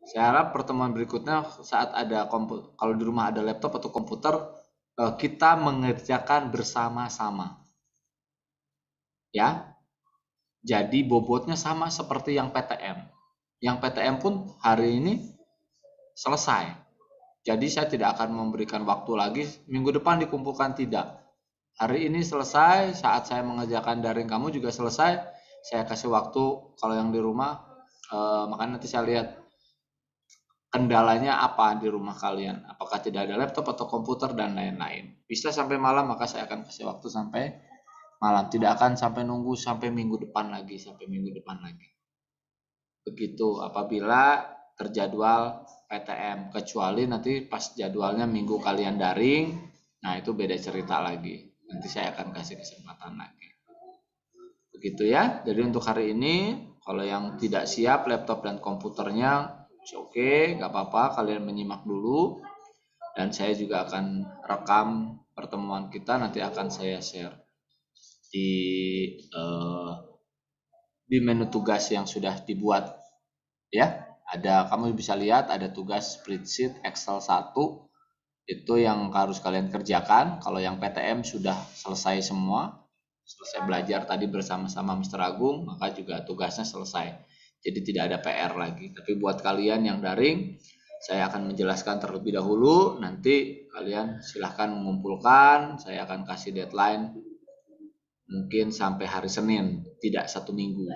Saya harap pertemuan berikutnya saat ada kalau di rumah ada laptop atau komputer, kita mengerjakan bersama-sama, ya. Jadi bobotnya sama seperti yang PTM. Yang PTM pun hari ini selesai. Jadi saya tidak akan memberikan waktu lagi minggu depan dikumpulkan, tidak. Hari ini selesai, saat saya mengerjakan daring kamu juga selesai, saya kasih waktu kalau yang di rumah, makanya nanti saya lihat kendalanya apa di rumah kalian, apakah tidak ada laptop atau komputer dan lain-lain. Bisa sampai malam, maka saya akan kasih waktu sampai malam, tidak akan sampai nunggu sampai minggu depan lagi, begitu apabila terjadwal PTM, kecuali nanti pas jadwalnya minggu kalian daring, nah itu beda cerita lagi, nanti saya akan kasih kesempatan lagi, begitu ya. Jadi untuk hari ini kalau yang tidak siap laptop dan komputernya, oke, nggak apa-apa, kalian menyimak dulu, dan saya juga akan rekam pertemuan kita, nanti akan saya share di eh, di menu tugas yang sudah dibuat, ya. Kamu bisa lihat ada tugas spreadsheet Excel 1, itu yang harus kalian kerjakan. Kalau yang PTM sudah selesai semua, selesai belajar tadi bersama-sama Mr. Agung, maka juga tugasnya selesai. Jadi tidak ada PR lagi. Tapi buat kalian yang daring, saya akan menjelaskan terlebih dahulu, nanti kalian silahkan mengumpulkan, saya akan kasih deadline mungkin sampai hari Senin, tidak 1 minggu,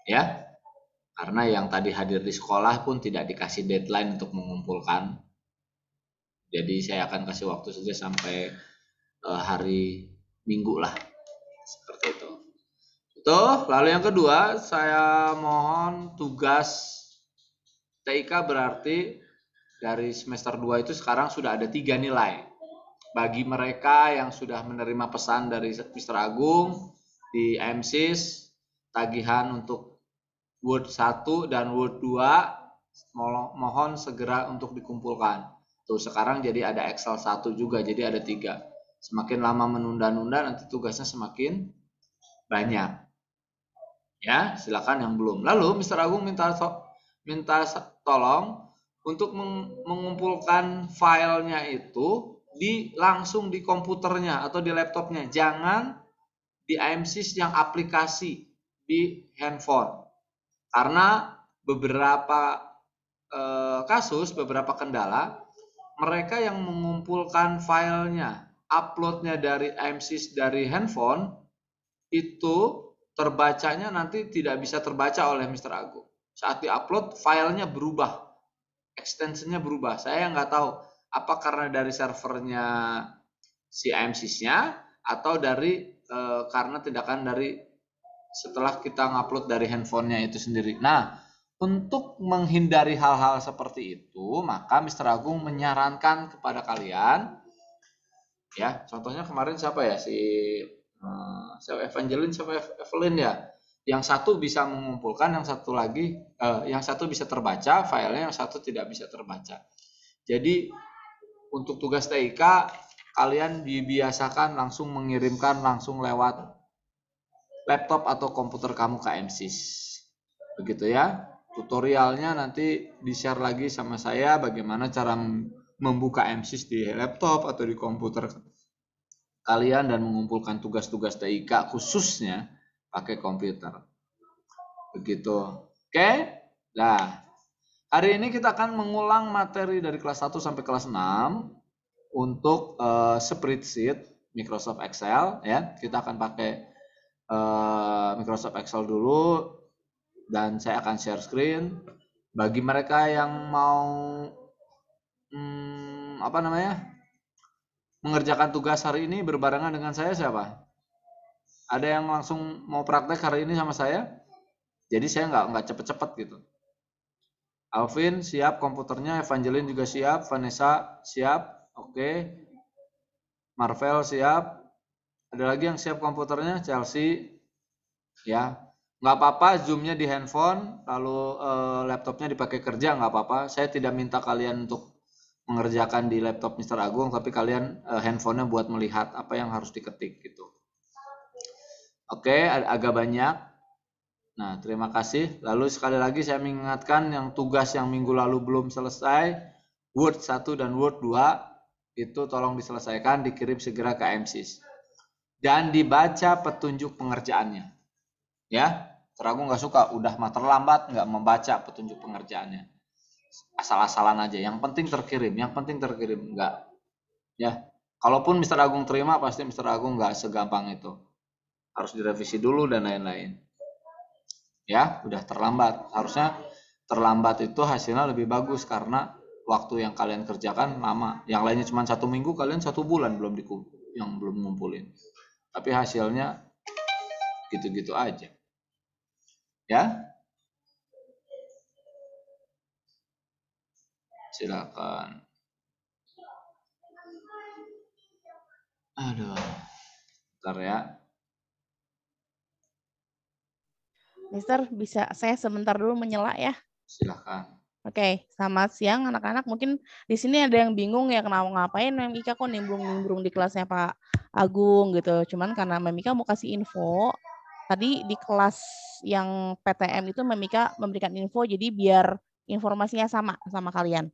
ya. Karena yang tadi hadir di sekolah pun tidak dikasih deadline untuk mengumpulkan. Jadi saya akan kasih waktu saja sampai hari Minggu lah. Seperti itu. Itu, lalu yang kedua, saya mohon tugas TIK, berarti dari semester 2 itu sekarang sudah ada 3 nilai. Bagi mereka yang sudah menerima pesan dari Mr. Agung di AMSIS, tagihan untuk Word 1 dan Word 2 mohon segera untuk dikumpulkan. Tuh sekarang jadi ada Excel 1 juga, jadi ada 3. Semakin lama menunda-nunda nanti tugasnya semakin banyak. Ya, silakan yang belum. Lalu Mr. Agung minta tolong untuk mengumpulkan filenya itu langsung di komputernya atau di laptopnya. Jangan di IMSIS yang aplikasi di handphone. Karena beberapa kasus, beberapa kendala, mereka yang mengumpulkan filenya, uploadnya dari IMSIS dari handphone, itu terbacanya nanti tidak bisa terbaca oleh Mr. Agung. Saat diupload, filenya berubah, extensionnya berubah. Saya nggak tahu apa karena dari servernya si IMSIS-nya atau dari karena tindakan dari setelah kita ngupload dari handphonenya itu sendiri. Nah, untuk menghindari hal-hal seperti itu, maka Mr. Agung menyarankan kepada kalian, ya, contohnya kemarin siapa ya, si Evangeline sama Evelyn ya, yang satu bisa mengumpulkan, yang satu lagi, yang satu bisa terbaca filenya, yang satu tidak bisa terbaca. Jadi untuk tugas TIK kalian dibiasakan langsung mengirimkan langsung lewat laptop atau komputer kamu ke MSIS. Begitu ya. Tutorialnya nanti di-share lagi sama saya bagaimana cara membuka MSIS di laptop atau di komputer kalian dan mengumpulkan tugas-tugas TIK khususnya pakai komputer. Begitu. Oke? Nah, hari ini kita akan mengulang materi dari kelas 1 sampai kelas 6 untuk spreadsheet Microsoft Excel, ya. Kita akan pakai Microsoft Excel dulu dan saya akan share screen. Bagi mereka yang mau mengerjakan tugas hari ini berbarengan dengan saya, siapa? Ada yang langsung mau praktek hari ini sama saya? Jadi saya nggak cepet-cepet gitu. Alvin siap komputernya, Evangeline juga siap, Vanessa siap, oke. Marvel siap. Ada lagi yang siap komputernya, Chelsea, ya. Nggak apa-apa zoomnya di handphone, lalu laptopnya dipakai kerja, nggak apa-apa. Saya tidak minta kalian untuk mengerjakan di laptop Mr. Agung, tapi kalian handphonenya buat melihat apa yang harus diketik gitu. Oke, agak banyak. Nah, terima kasih. Lalu sekali lagi saya mengingatkan yang tugas yang minggu lalu belum selesai, Word 1 dan Word 2, itu tolong diselesaikan, dikirim segera ke MSIS. Dan dibaca petunjuk pengerjaannya. Ya, Teragung nggak suka, udah mah terlambat, nggak membaca petunjuk pengerjaannya. Asal-asalan aja, yang penting terkirim, nggak. Ya, kalaupun Mr. Agung terima, pasti Mr. Agung nggak segampang itu. Harus direvisi dulu dan lain-lain. Ya, udah terlambat. Harusnya terlambat itu hasilnya lebih bagus karena waktu yang kalian kerjakan lama. Yang lainnya cuma 1 minggu, kalian 1 bulan yang belum ngumpulin. Tapi hasilnya gitu-gitu aja. Ya, silakan. Aduh, bentar ya. Mister, bisa saya sebentar dulu menyela ya? Silakan. Oke, selamat siang anak-anak. Mungkin di sini ada yang bingung ya kenapa ngapain Mem Ika kok nimbrung-nimbrung di kelasnya Pak Agung gitu. Cuman karena Mem Ika mau kasih info, tadi di kelas yang PTM itu Mem Ika memberikan info jadi biar informasinya sama kalian.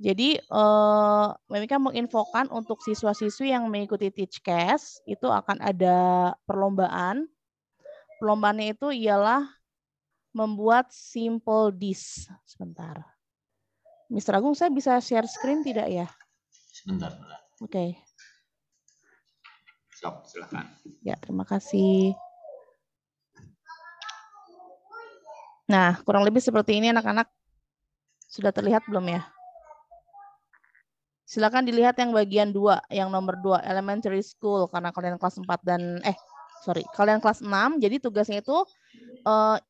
Jadi Mem Ika menginfokan untuk siswa-siswi yang mengikuti Teachcast itu akan ada perlombaan. Perlombaannya itu ialah membuat simple dish. Sebentar. Mr. Agung, saya bisa share screen tidak ya? Sebentar. Oke. Silakan. Ya, terima kasih. Nah, kurang lebih seperti ini anak-anak. Sudah terlihat belum ya? Silakan dilihat yang bagian 2, yang nomor 2, elementary school, karena kalian kelas 4 dan, kalian kelas 6, jadi tugasnya itu,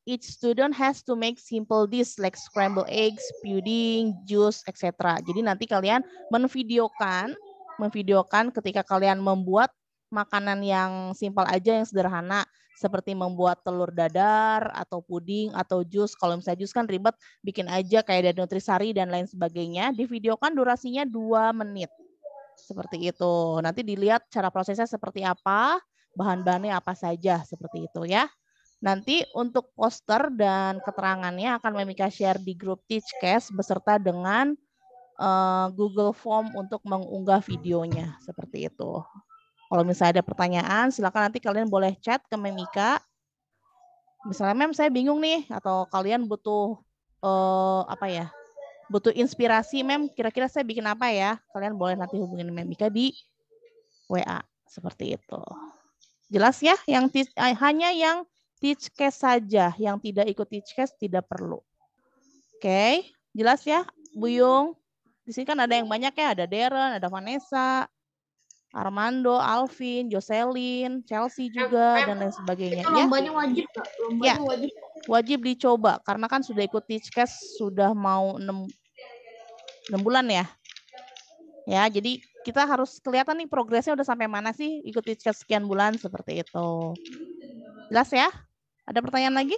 each student has to make simple dish like scrambled eggs, pudding, juice, etc. Jadi nanti kalian memvideokan ketika kalian membuat makanan yang simpel aja, yang sederhana, seperti membuat telur dadar, atau puding, atau jus. Kalau misalnya jus kan ribet, bikin aja kayak dari Nutrisari dan lain sebagainya. Divideokan durasinya 2 menit. Seperti itu. Nanti dilihat cara prosesnya seperti apa, bahan-bahannya apa saja, seperti itu ya. Nanti untuk poster dan keterangannya akan Memika share di grup Teachcast beserta dengan Google Form untuk mengunggah videonya. Seperti itu. Kalau misalnya ada pertanyaan, silakan nanti kalian boleh chat ke Memika. Misalnya, Mem, saya bingung nih, atau kalian butuh butuh inspirasi, Mem, kira-kira saya bikin apa ya? Kalian boleh nanti hubungin Memika di WA. Seperti itu. Jelas ya? Hanya yang Teachcast saja, yang tidak ikut Teachcast tidak perlu. Oke, jelas ya, Bu Yung? Di sini kan ada yang banyak ya, ada Darren, ada Vanessa, Armando, Alvin, Jocelyn, Chelsea juga, dan lain sebagainya. Itu lombanya wajib nggak? Lombanya wajib. Wajib dicoba, karena kan sudah ikut Teachcast sudah mau 6 bulan ya. Ya, jadi kita harus kelihatan nih progresnya udah sampai mana sih ikut Teachcast sekian bulan, seperti itu. Jelas ya? Ada pertanyaan lagi?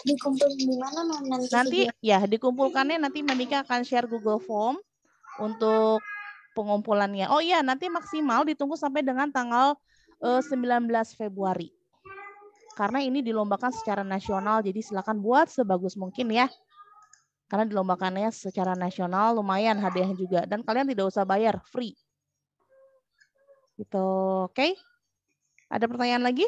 Dikumpulin di mana nanti ya, dikumpulkannya nanti Memika akan share Google Form untuk pengumpulannya. Oh iya, nanti maksimal ditunggu sampai dengan tanggal 19 Februari. Karena ini dilombakan secara nasional, jadi silakan buat sebagus mungkin ya. Karena dilombakannya secara nasional, lumayan hadiahnya juga. Dan kalian tidak usah bayar, free. Gitu, oke? Ada pertanyaan lagi?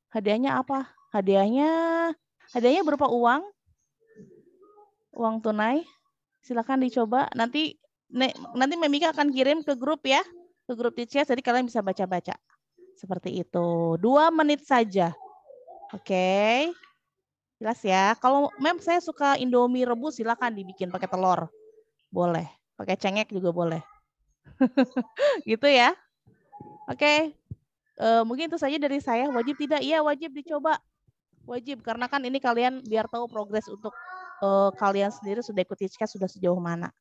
Hadiahnya apa? Hadiahnya berupa uang tunai. Silakan dicoba. Nanti Memika akan kirim ke grup ya, ke grup Teachcast, jadi kalian bisa baca-baca. Seperti itu. 2 menit saja. Oke. Jelas ya. Kalau Mem, saya suka Indomie rebus, silakan dibikin pakai telur. Boleh. Pakai cengek juga boleh. Gitu ya. Oke. Mungkin itu saja dari saya. Wajib tidak? Iya, wajib dicoba. Wajib, karena kan ini kalian biar tahu progres untuk kalian sendiri sudah ikut Teachcast sudah sejauh mana.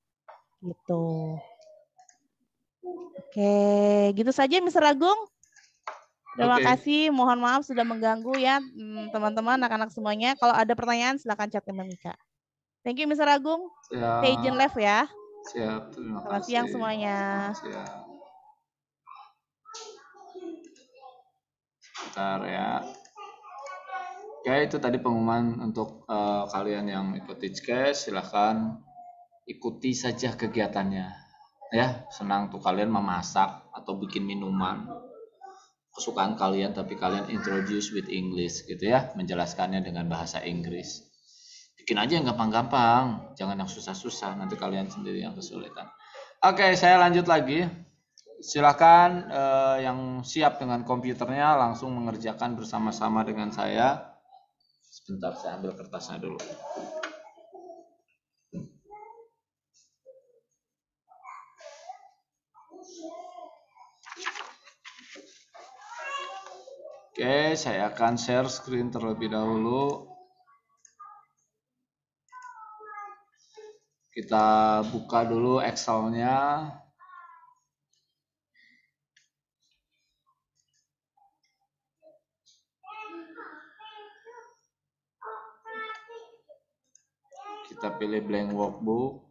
Gitu. Oke, gitu saja Mr. Agung. Terima kasih, mohon maaf sudah mengganggu ya teman-teman, anak-anak semuanya. Kalau ada pertanyaan silakan chat ke Memika. Thank you Mr. Agung. Stay izin live ya. Siap, terima kasih. Selamat siang semuanya. Siap. Bentar ya. Oke, itu tadi pengumuman untuk kalian yang ikut Teachcast. Silahkan ikuti saja kegiatannya. Ya, senang tuh kalian memasak atau bikin minuman kesukaan kalian, tapi kalian introduce with English gitu ya, menjelaskannya dengan bahasa Inggris. Bikin aja yang gampang-gampang, jangan yang susah-susah, nanti kalian sendiri yang kesulitan. Oke, saya lanjut lagi. Silakan yang siap dengan komputernya langsung mengerjakan bersama-sama dengan saya. Sebentar, saya ambil kertasnya dulu. Oke, saya akan share screen terlebih dahulu. Kita buka dulu Excel-nya. Kita pilih blank workbook.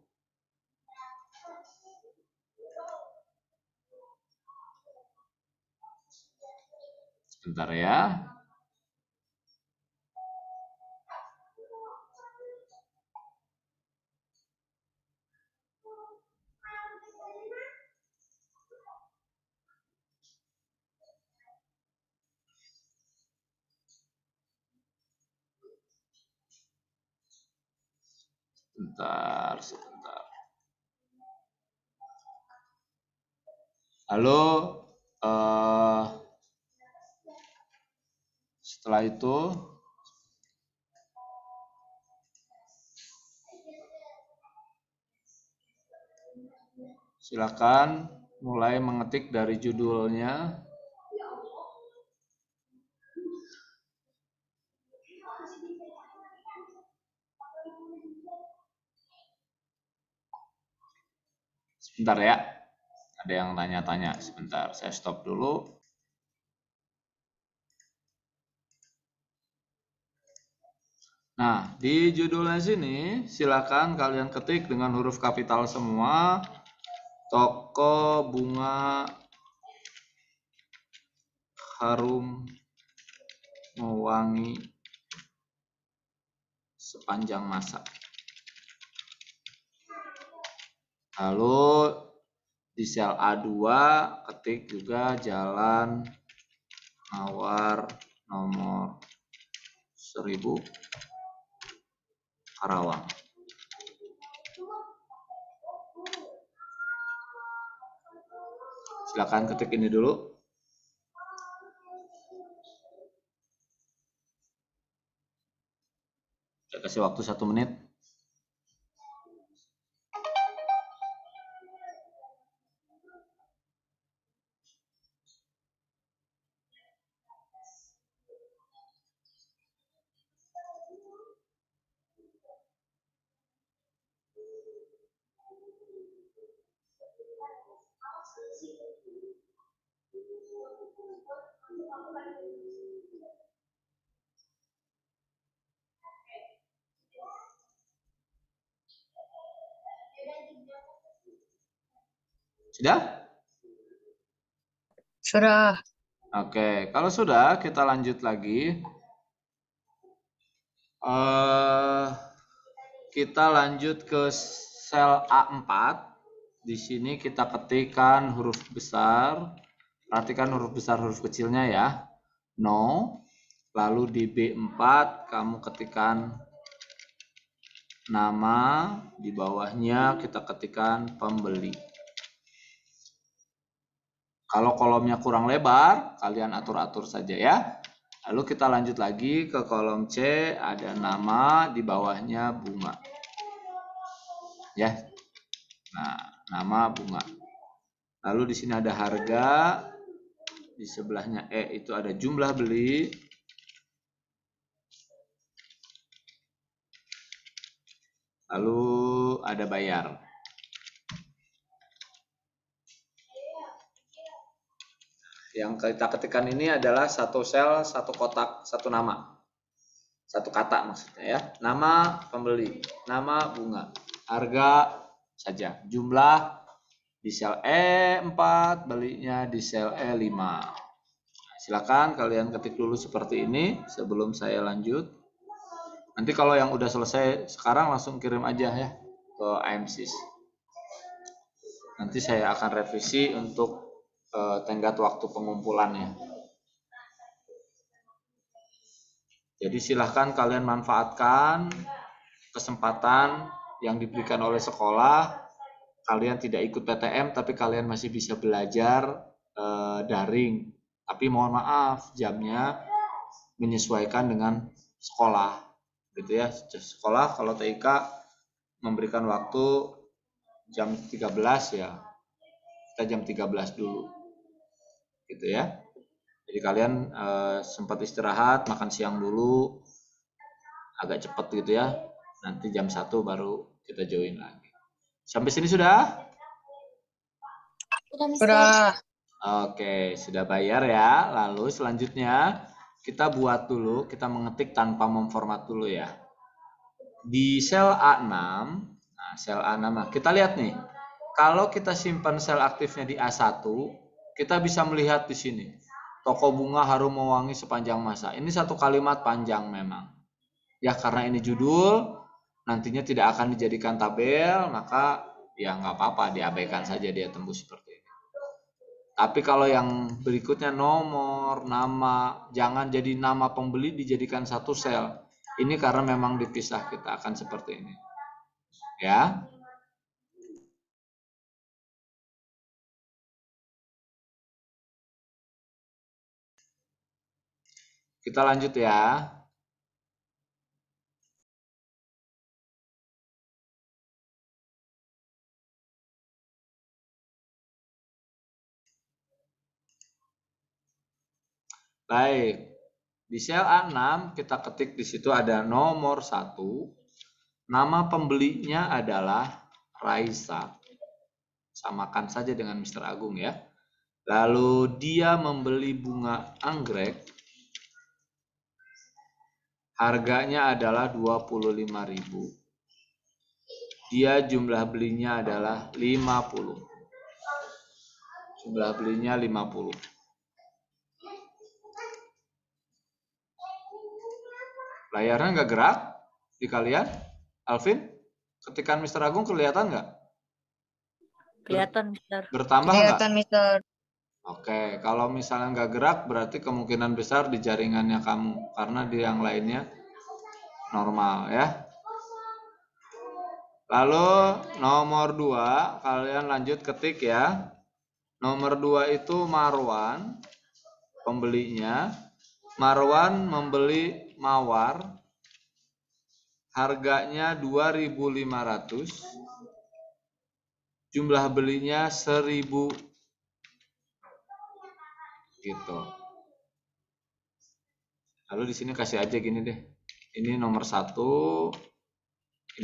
Sebentar ya. Sebentar. Lalu setelah itu silakan mulai mengetik dari judulnya. Sebentar ya, ada yang tanya-tanya. Sebentar, saya stop dulu. Nah, di judulnya sini silakan kalian ketik dengan huruf kapital semua. Toko bunga harum mewangi sepanjang masa. Lalu di sel A2 ketik juga Jalan Mawar nomor 1000 Karawang. Silakan ketik ini dulu. Saya kasih waktu 1 menit. Sudah? Sudah. Oke, kalau sudah kita lanjut lagi. Kita lanjut ke sel A4. Di sini kita ketikkan huruf besar. Perhatikan huruf besar, huruf kecilnya ya. No. Lalu di B4 kamu ketikkan nama, di bawahnya kita ketikkan pembeli. Kalau kolomnya kurang lebar, kalian atur-atur saja ya. Lalu kita lanjut lagi ke kolom C, ada nama, di bawahnya bunga. Ya. Nah, nama bunga. Lalu di sini ada harga, di sebelahnya E itu ada jumlah beli. Lalu ada bayar. Yang kita ketikkan ini adalah satu sel, satu kotak, satu nama. Satu kata maksudnya ya. Nama pembeli, nama bunga, harga saja. Jumlah di sel E4, belinya di sel E5. Nah, Silakan kalian ketik dulu seperti ini sebelum saya lanjut. Nanti kalau yang udah selesai sekarang langsung kirim aja ya ke AMSIS. Nanti saya akan revisi untuk tenggat waktu pengumpulannya. Jadi silahkan kalian manfaatkan kesempatan yang diberikan oleh sekolah. Kalian tidak ikut PTM tapi kalian masih bisa belajar daring. Tapi mohon maaf jamnya menyesuaikan dengan sekolah. Gitu ya. Sekolah kalau TIK memberikan waktu jam 13 ya. Kita jam 13 dulu. Gitu ya. Jadi kalian sempat istirahat, makan siang dulu, agak cepat gitu ya. Nanti jam 1 baru kita join lagi. Sampai sini sudah? Sudah. Oke, sudah bayar ya. Lalu selanjutnya kita buat dulu, kita mengetik tanpa memformat dulu ya. Di sel A6, nah sel A6, kita lihat nih. Kalau kita simpan sel aktifnya di A1, kita bisa melihat di sini. Toko bunga harum mewangi sepanjang masa. Ini satu kalimat panjang memang. Ya karena ini judul, nantinya tidak akan dijadikan tabel, maka ya nggak apa-apa, diabaikan saja dia tembus seperti ini. Tapi kalau yang berikutnya nomor, nama, jangan jadi nama pembeli dijadikan satu sel. Ini karena memang dipisah, kita akan seperti ini. Ya. Kita lanjut ya. Baik. Di sel A6 kita ketik di situ ada nomor 1. Nama pembelinya adalah Raisa. Samakan saja dengan Mr. Agung ya. Lalu dia membeli bunga anggrek. Harganya adalah 25.000. Dia jumlah belinya adalah 50. Jumlah belinya 50. Layarnya nggak gerak di kalian? Alvin, ketikan Mr. Agung kelihatan nggak? Kelihatan, Mister. Bertambah nggak? Kelihatan, Mister. Oke, kalau misalnya nggak gerak berarti kemungkinan besar di jaringannya kamu, karena di yang lainnya normal ya. Lalu nomor 2, kalian lanjut ketik ya. Nomor 2 itu Marwan, pembelinya. Marwan membeli mawar, harganya 2.500, jumlah belinya 1.000. Gitu. Lalu di sini kasih aja gini deh. Ini nomor 1,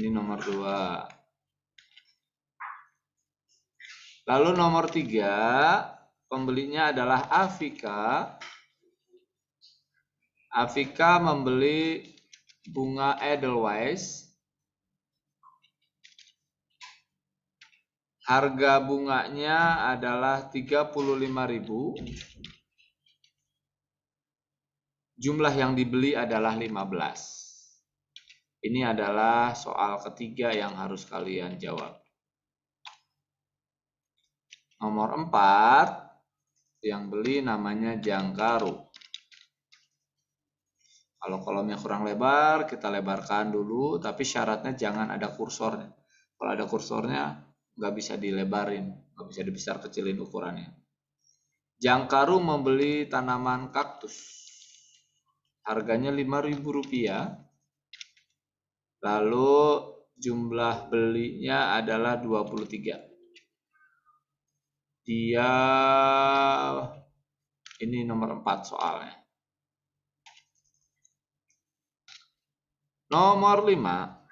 ini nomor 2. Lalu nomor 3, pembelinya adalah Afika. Afika membeli bunga Edelweiss. Harga bunganya adalah 35.000. Jumlah yang dibeli adalah 15. Ini adalah soal ketiga yang harus kalian jawab. Nomor 4, yang beli namanya Jangkaru. Kalau kolomnya kurang lebar, kita lebarkan dulu, tapi syaratnya jangan ada kursornya. Kalau ada kursornya, nggak bisa dilebarin, nggak bisa dibesar kecilin ukurannya. Jangkaru membeli tanaman kaktus. Harganya Rp5.000. Lalu jumlah belinya adalah 23. Dia ini nomor 4 soalnya. Nomor 5,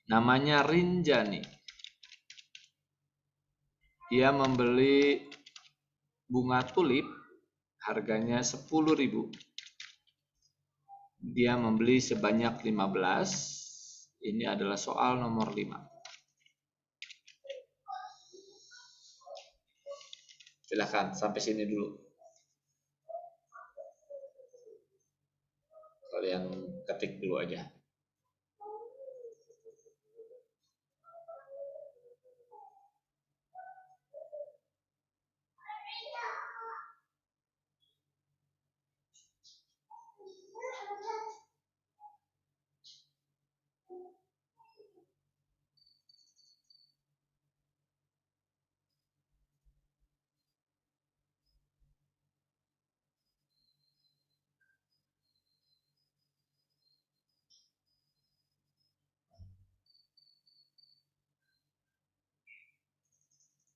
namanya Rinjani. Dia membeli bunga tulip, harganya 10.000. Dia membeli sebanyak 15. Ini adalah soal nomor 5. Silakan sampai sini dulu. Kalian ketik dulu aja.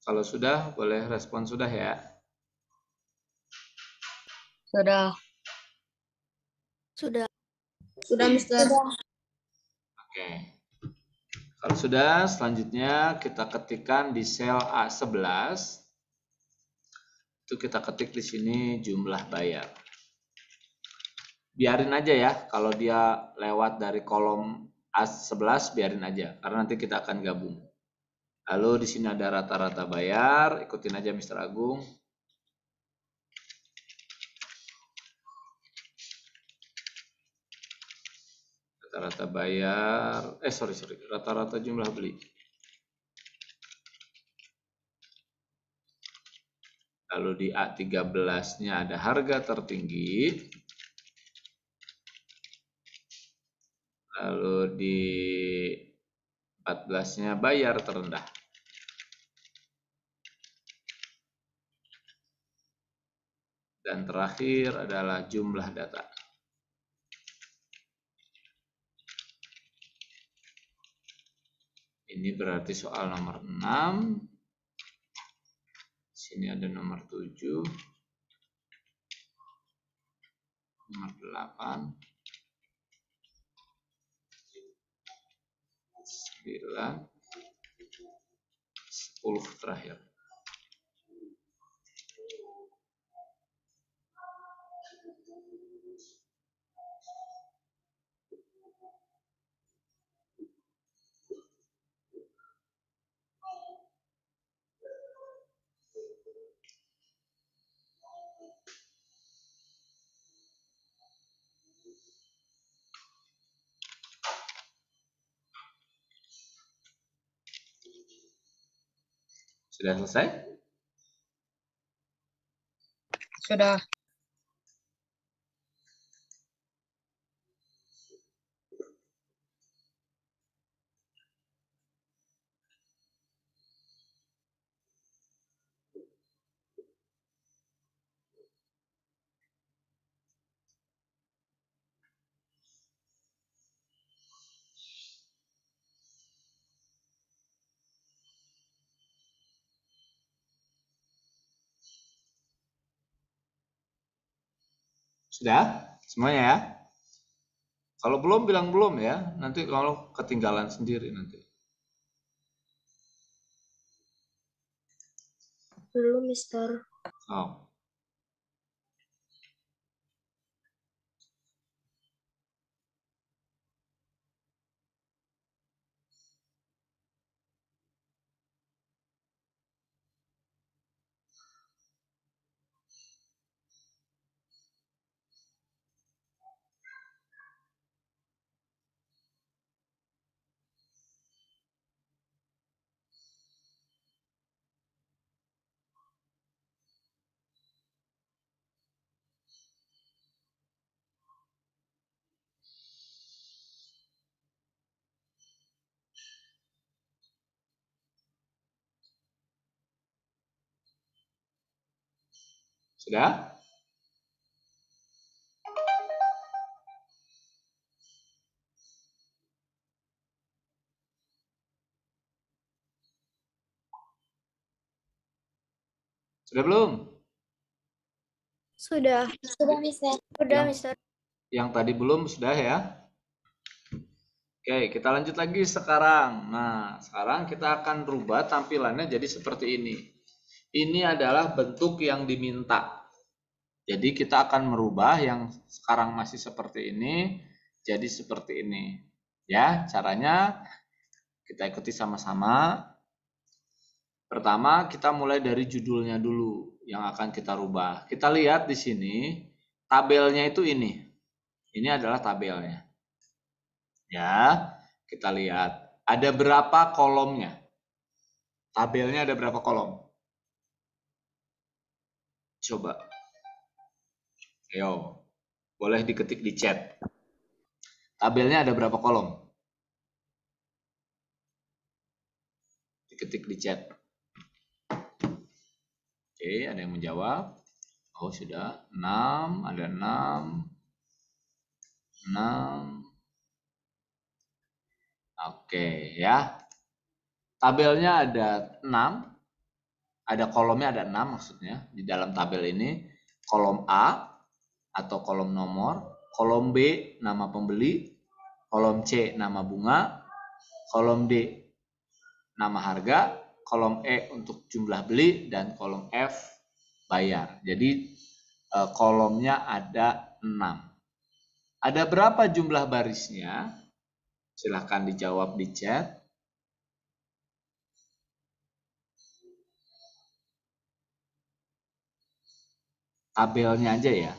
Kalau sudah, boleh respon sudah ya. Sudah. Sudah. Sudah, Mister. Oke. Kalau sudah, selanjutnya kita ketikkan di sel A11. Itu kita ketik di sini jumlah bayar. Biarin aja ya, kalau dia lewat dari kolom A11 biarin aja, karena nanti kita akan gabung. Lalu di sini ada rata-rata bayar, ikutin aja Mr. Agung. Rata-rata bayar, rata-rata jumlah beli. Lalu di A13-nya ada harga tertinggi. Lalu di 14-nya bayar terendah. Dan terakhir adalah jumlah data. Ini berarti soal nomor 6. Sini ada nomor 7. Nomor 8. 9. 10 terakhir. Sudah selesai? Sudah. Sudah? Semuanya ya? Kalau belum bilang belum ya. Nanti kalau ketinggalan sendiri nanti. Belum, Mister. Oh. Sudah? Sudah belum? Sudah. Sudah, Mister. Sudah, Yang- Mister. Yang tadi belum sudah ya? Oke, kita lanjut lagi sekarang. Nah, sekarang kita akan rubah tampilannya jadi seperti ini. Ini adalah bentuk yang diminta. Jadi kita akan merubah yang sekarang masih seperti ini jadi seperti ini. Ya, caranya kita ikuti sama-sama. Pertama, kita mulai dari judulnya dulu yang akan kita rubah. Kita lihat di sini tabelnya itu ini. Ini adalah tabelnya. Ya, kita lihat. Ada berapa kolomnya? Tabelnya ada berapa kolom? Coba. Ayo, boleh diketik di chat. Tabelnya ada berapa kolom? Diketik di chat. Oke, ada yang menjawab. Oh, sudah. 6, ada 6. 6. Oke, ya. Tabelnya ada 6. Ada kolomnya ada 6 maksudnya. Di dalam tabel ini, kolom A atau kolom nomor, kolom B nama pembeli, kolom C nama bunga, kolom D nama harga, kolom E untuk jumlah beli, dan kolom F bayar. Jadi kolomnya ada 6. Ada berapa jumlah barisnya? Silahkan dijawab di chat. Tabelnya aja ya.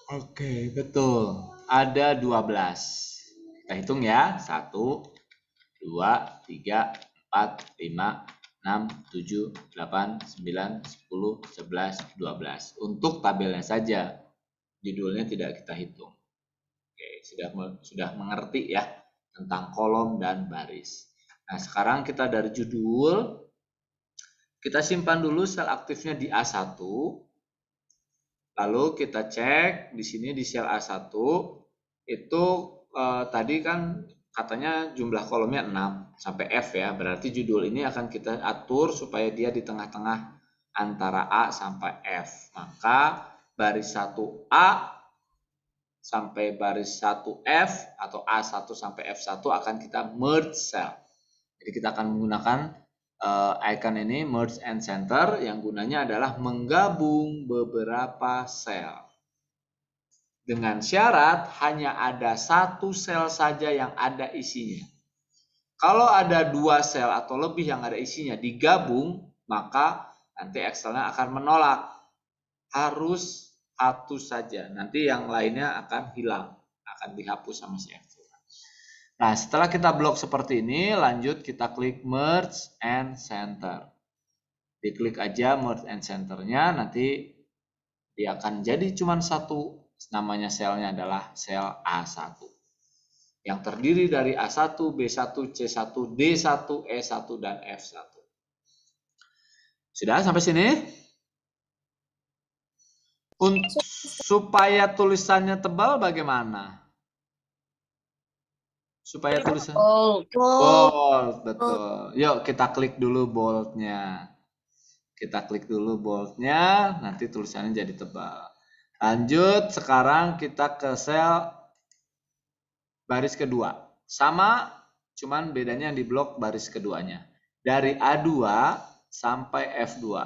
Oke, betul. Ada 12. Kita hitung ya. 1, 2, 3, 4, 5, 6, 7, 8, 9, 10, 11, 12. Untuk tabelnya saja. Judulnya tidak kita hitung. Oke, sudah mengerti ya tentang kolom dan baris. Nah, sekarang kita dari judul, kita simpan dulu sel aktifnya di A1. Lalu kita cek di sini di sel A1 itu tadi kan katanya jumlah kolomnya 6 sampai F ya. Berarti judul ini akan kita atur supaya dia di tengah-tengah antara A sampai F. Maka baris 1A sampai baris 1F atau A1 sampai F1 akan kita merge cell. Jadi kita akan menggunakan icon ini merge and center yang gunanya adalah menggabung beberapa sel. Dengan syarat hanya ada satu sel saja yang ada isinya. Kalau ada 2 sel atau lebih yang ada isinya digabung, maka nanti Excelnya akan menolak. Harus satu saja. Nanti yang lainnya akan hilang, akan dihapus sama si Excel. Nah, setelah kita blok seperti ini, lanjut kita klik merge and center. Diklik aja merge and centernya, nanti dia akan jadi cuma satu. Namanya selnya adalah sel A1. Yang terdiri dari A1, B1, C1, D1, E1, dan F1. Sudah sampai sini? Supaya tulisannya tebal bagaimana? Supaya tulisan bold, betul. Yuk kita klik dulu boldnya. Kita klik dulu boldnya, nanti tulisannya jadi tebal. Lanjut, sekarang kita ke sel baris kedua. Sama, cuman bedanya di blok baris keduanya. Dari A2 sampai F2.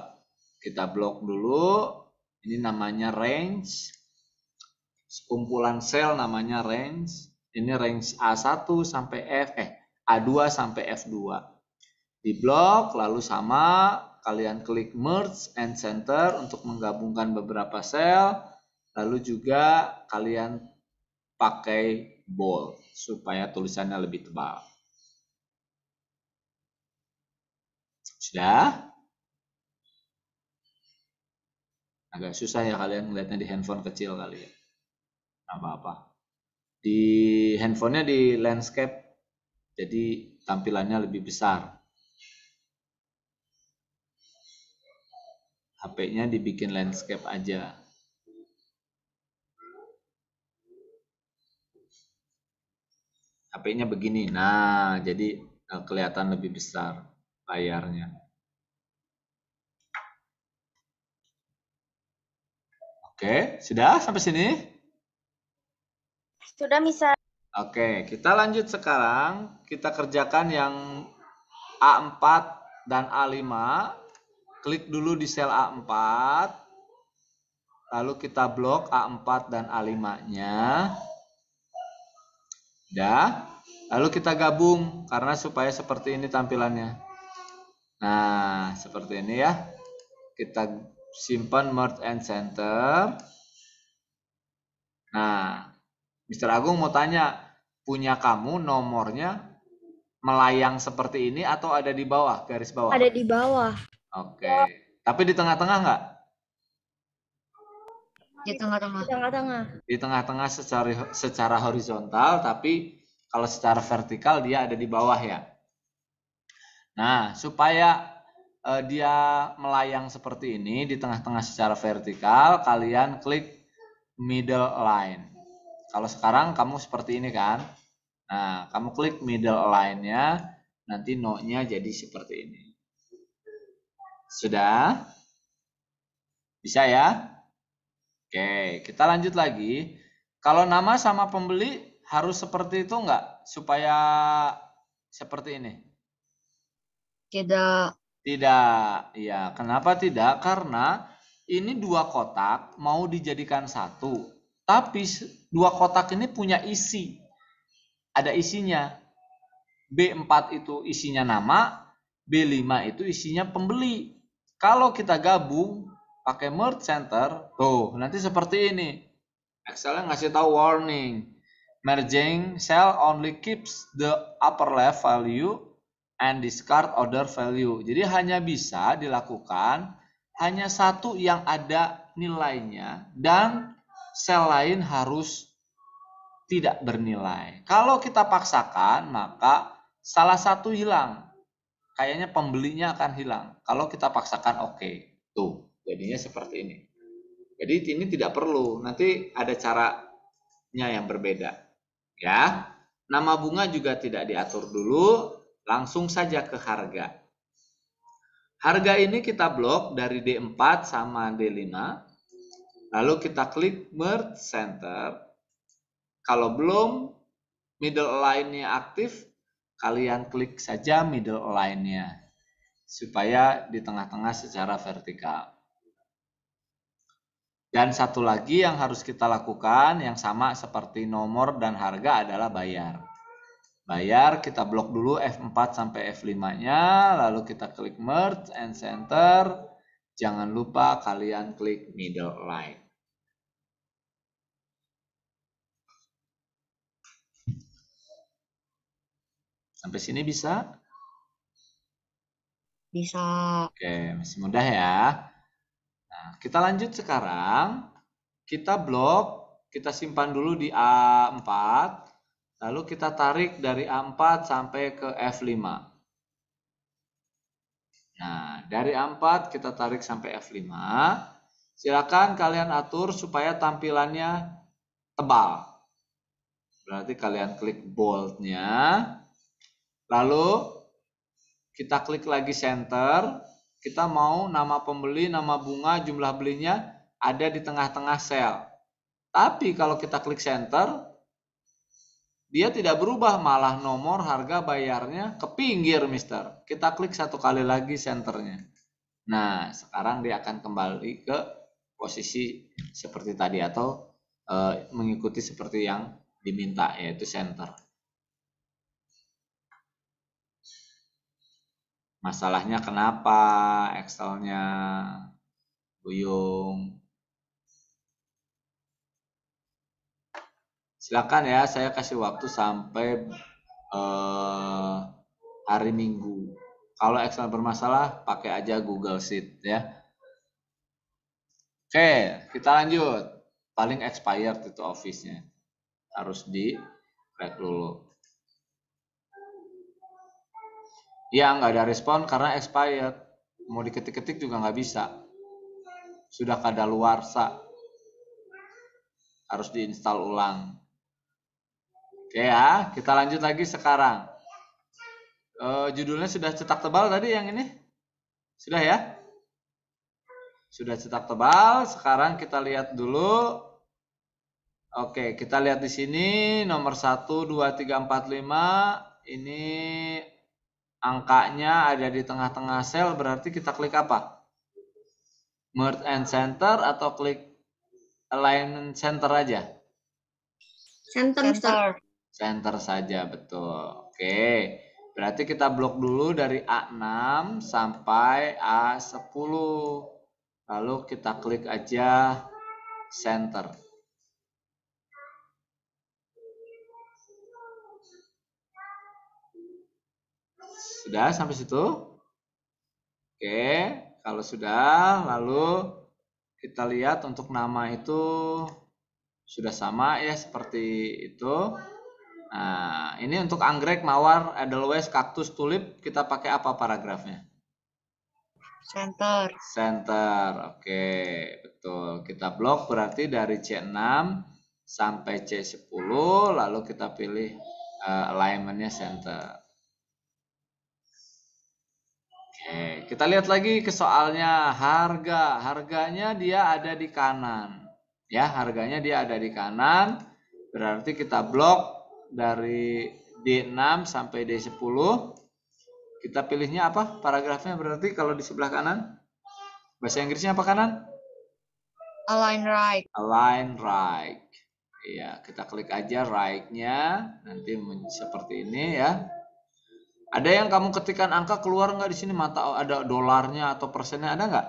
Kita blok dulu, ini namanya range. Kumpulan sel namanya range. Ini range A1 sampai A2 sampai F2. Di blok, lalu sama, kalian klik merge and center untuk menggabungkan beberapa sel. Lalu juga kalian pakai bold supaya tulisannya lebih tebal. Sudah? Agak susah ya kalian melihatnya di handphone kecil kali ya. Nggak apa-apa. Di handphonenya di landscape, jadi tampilannya lebih besar. HP-nya dibikin landscape aja. HP-nya begini. Nah, jadi kelihatan lebih besar layarnya. Oke, sudah sampai sini? Sudah, Mister. Oke, kita lanjut sekarang. Kita kerjakan yang A4 dan A5. Klik dulu di sel A4. Lalu kita blok A4 dan A5-nya. Udah. Lalu kita gabung karena supaya seperti ini tampilannya. Nah, seperti ini ya. Kita simpan merge and center. Nah, Mr. Agung mau tanya, punya kamu nomornya melayang seperti ini atau ada di bawah, garis bawah? Ada di bawah. Oke. Tapi di tengah-tengah nggak? Di tengah-tengah. Di tengah-tengah. Di tengah-tengah secara horizontal, tapi kalau secara vertikal dia ada di bawah ya. Nah, supaya dia melayang seperti ini di tengah-tengah secara vertikal, kalian klik middle line. Kalau sekarang kamu seperti ini kan. Nah, kamu klik middle line-nya, nanti no-nya jadi seperti ini. Sudah? Bisa ya? Oke, kita lanjut lagi. Kalau nama sama pembeli harus seperti itu enggak? Supaya seperti ini? Tidak. Tidak. Ya, kenapa tidak? Karena ini dua kotak mau dijadikan satu. Tapi dua kotak ini punya isi. Ada isinya. B4 itu isinya nama, B5 itu isinya pembeli. Kalau kita gabung pakai merge center, tuh nanti seperti ini. Excel ngasih tahu warning. Merging cell only keeps the upper left value and discard other value. Jadi hanya bisa dilakukan hanya satu yang ada nilainya dan sel lain harus tidak bernilai. Kalau kita paksakan maka salah satu hilang. Kayaknya pembelinya akan hilang. Kalau kita paksakan oke. Tuh, jadinya seperti ini. Jadi ini tidak perlu. Nanti ada caranya yang berbeda. Ya. Nama bunga juga tidak diatur dulu. Langsung saja ke harga. Harga ini kita blok dari D4 sama D5. Lalu kita klik merge center. Kalau belum middle line-nya aktif, kalian klik saja middle line-nya. Supaya di tengah-tengah secara vertikal. Dan satu lagi yang harus kita lakukan yang sama seperti nomor dan harga adalah bayar. Bayar kita blok dulu F4 sampai F5-nya, lalu kita klik merge and center. Jangan lupa kalian klik middle line. Sampai sini bisa? Bisa. Oke, masih mudah ya. Nah, kita lanjut sekarang. Kita blok, kita simpan dulu di A4. Lalu kita tarik dari A4 sampai ke F5. Nah, dari A4 kita tarik sampai F5. Silakan kalian atur supaya tampilannya tebal. Berarti kalian klik bold-nya. Lalu kita klik lagi center. Kita mau nama pembeli, nama bunga, jumlah belinya ada di tengah-tengah sel. Tapi kalau kita klik center, dia tidak berubah, malah nomor, harga, bayarnya ke pinggir, Mister. Kita klik satu kali lagi senternya. Nah, sekarang dia akan kembali ke posisi seperti tadi atau mengikuti seperti yang diminta, yaitu center. Masalahnya kenapa Excel-nya buyung? Silakan ya, saya kasih waktu sampai hari Minggu. Kalau Excel bermasalah, pakai aja Google Sheet ya. Oke, kita lanjut. Paling expired itu Office-nya. Harus di-crack dulu. Ya, nggak ada respon karena expired. Mau diketik-ketik juga nggak bisa. Sudah kadaluarsa. Harus diinstal ulang. Oke ya, kita lanjut lagi sekarang. Judulnya sudah cetak tebal tadi yang ini? Sudah ya? Sudah cetak tebal. Sekarang kita lihat dulu. Oke, kita lihat di sini nomor 1, 2, 3, 4, 5. Ini angkanya ada di tengah-tengah sel, berarti kita klik apa? Merge and center atau klik align center aja? Center, Mister. Center saja, betul. Oke. Berarti kita blok dulu dari A6 sampai A10. Lalu kita klik aja center. Sudah sampai situ? Oke, kalau sudah, lalu kita lihat untuk nama itu sudah sama ya seperti itu. Nah, ini untuk anggrek, mawar, edelweiss, kaktus, tulip kita pakai apa paragrafnya? Center. Center. Oke, betul. Kita blok berarti dari C6 sampai C10, lalu kita pilih alignment-nya center. Oke, kita lihat lagi ke soalnya harga. Harganya dia ada di kanan. Ya, harganya dia ada di kanan. Berarti kita blok dari D6 sampai D10. Kita pilihnya apa? Paragrafnya berarti kalau di sebelah kanan. Bahasa Inggrisnya apa kanan? Align right. Align right. Iya, kita klik aja right-nya. Nanti seperti ini ya. Ada yang kamu ketikkan angka keluar nggak di sini mata ada dolarnya atau persennya ada nggak?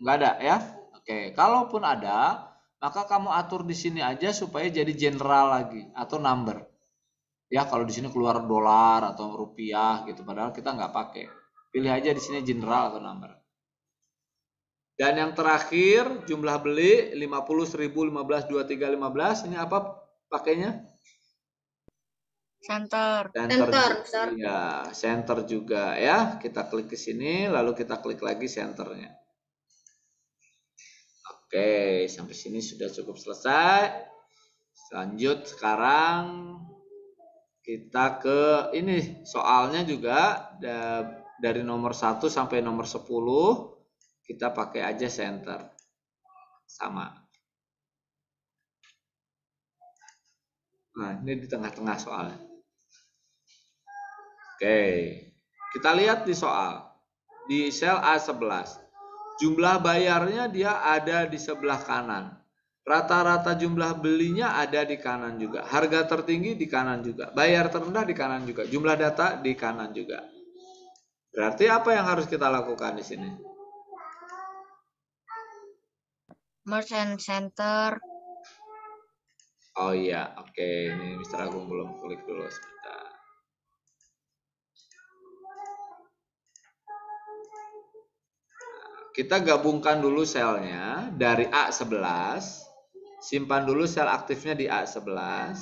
Nggak ada ya? Oke, kalaupun ada, maka kamu atur di sini aja supaya jadi general lagi atau number. Ya kalau di sini keluar dolar atau rupiah gitu, padahal kita nggak pakai. Pilih aja di sini general atau number. Dan yang terakhir jumlah beli 50, 1000, 15, 23, 15. Ini apa pakainya? Center. Center, Mister. Iya, center juga ya. Kita klik ke sini, lalu kita klik lagi centernya. Oke, sampai sini sudah cukup selesai. Lanjut sekarang kita ke ini soalnya juga dari nomor 1 sampai nomor 10 kita pakai aja center. Sama. Nah, ini di tengah-tengah soalnya. Oke, kita lihat di soal. Di sel A11. Jumlah bayarnya dia ada di sebelah kanan. Rata-rata jumlah belinya ada di kanan juga. Harga tertinggi di kanan juga. Bayar terendah di kanan juga. Jumlah data di kanan juga. Berarti apa yang harus kita lakukan di sini? Merge and center. Oh iya, oke. Ini Mr. Agung belum klik dulu sebentar. Kita gabungkan dulu selnya dari A11. Simpan dulu sel aktifnya di A11.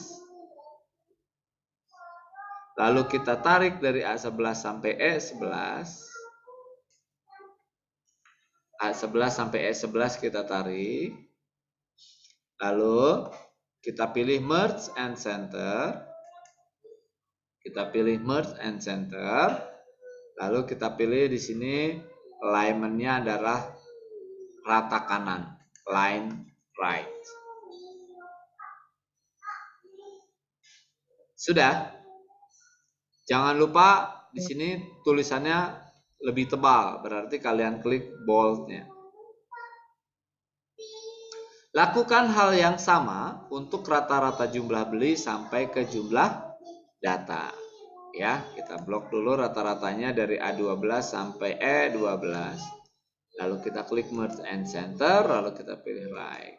Lalu kita tarik dari A11 sampai E11. A11 sampai E11 kita tarik. Lalu kita pilih merge and center. Kita pilih merge and center. Lalu kita pilih di sini alignment-nya adalah rata kanan, line right. Sudah. Jangan lupa di sini tulisannya lebih tebal, berarti kalian klik bold-nya. Lakukan hal yang sama untuk rata-rata jumlah beli sampai ke jumlah data. Ya, kita blok dulu rata-ratanya dari A12 sampai E12. Lalu kita klik merge and center, lalu kita pilih right.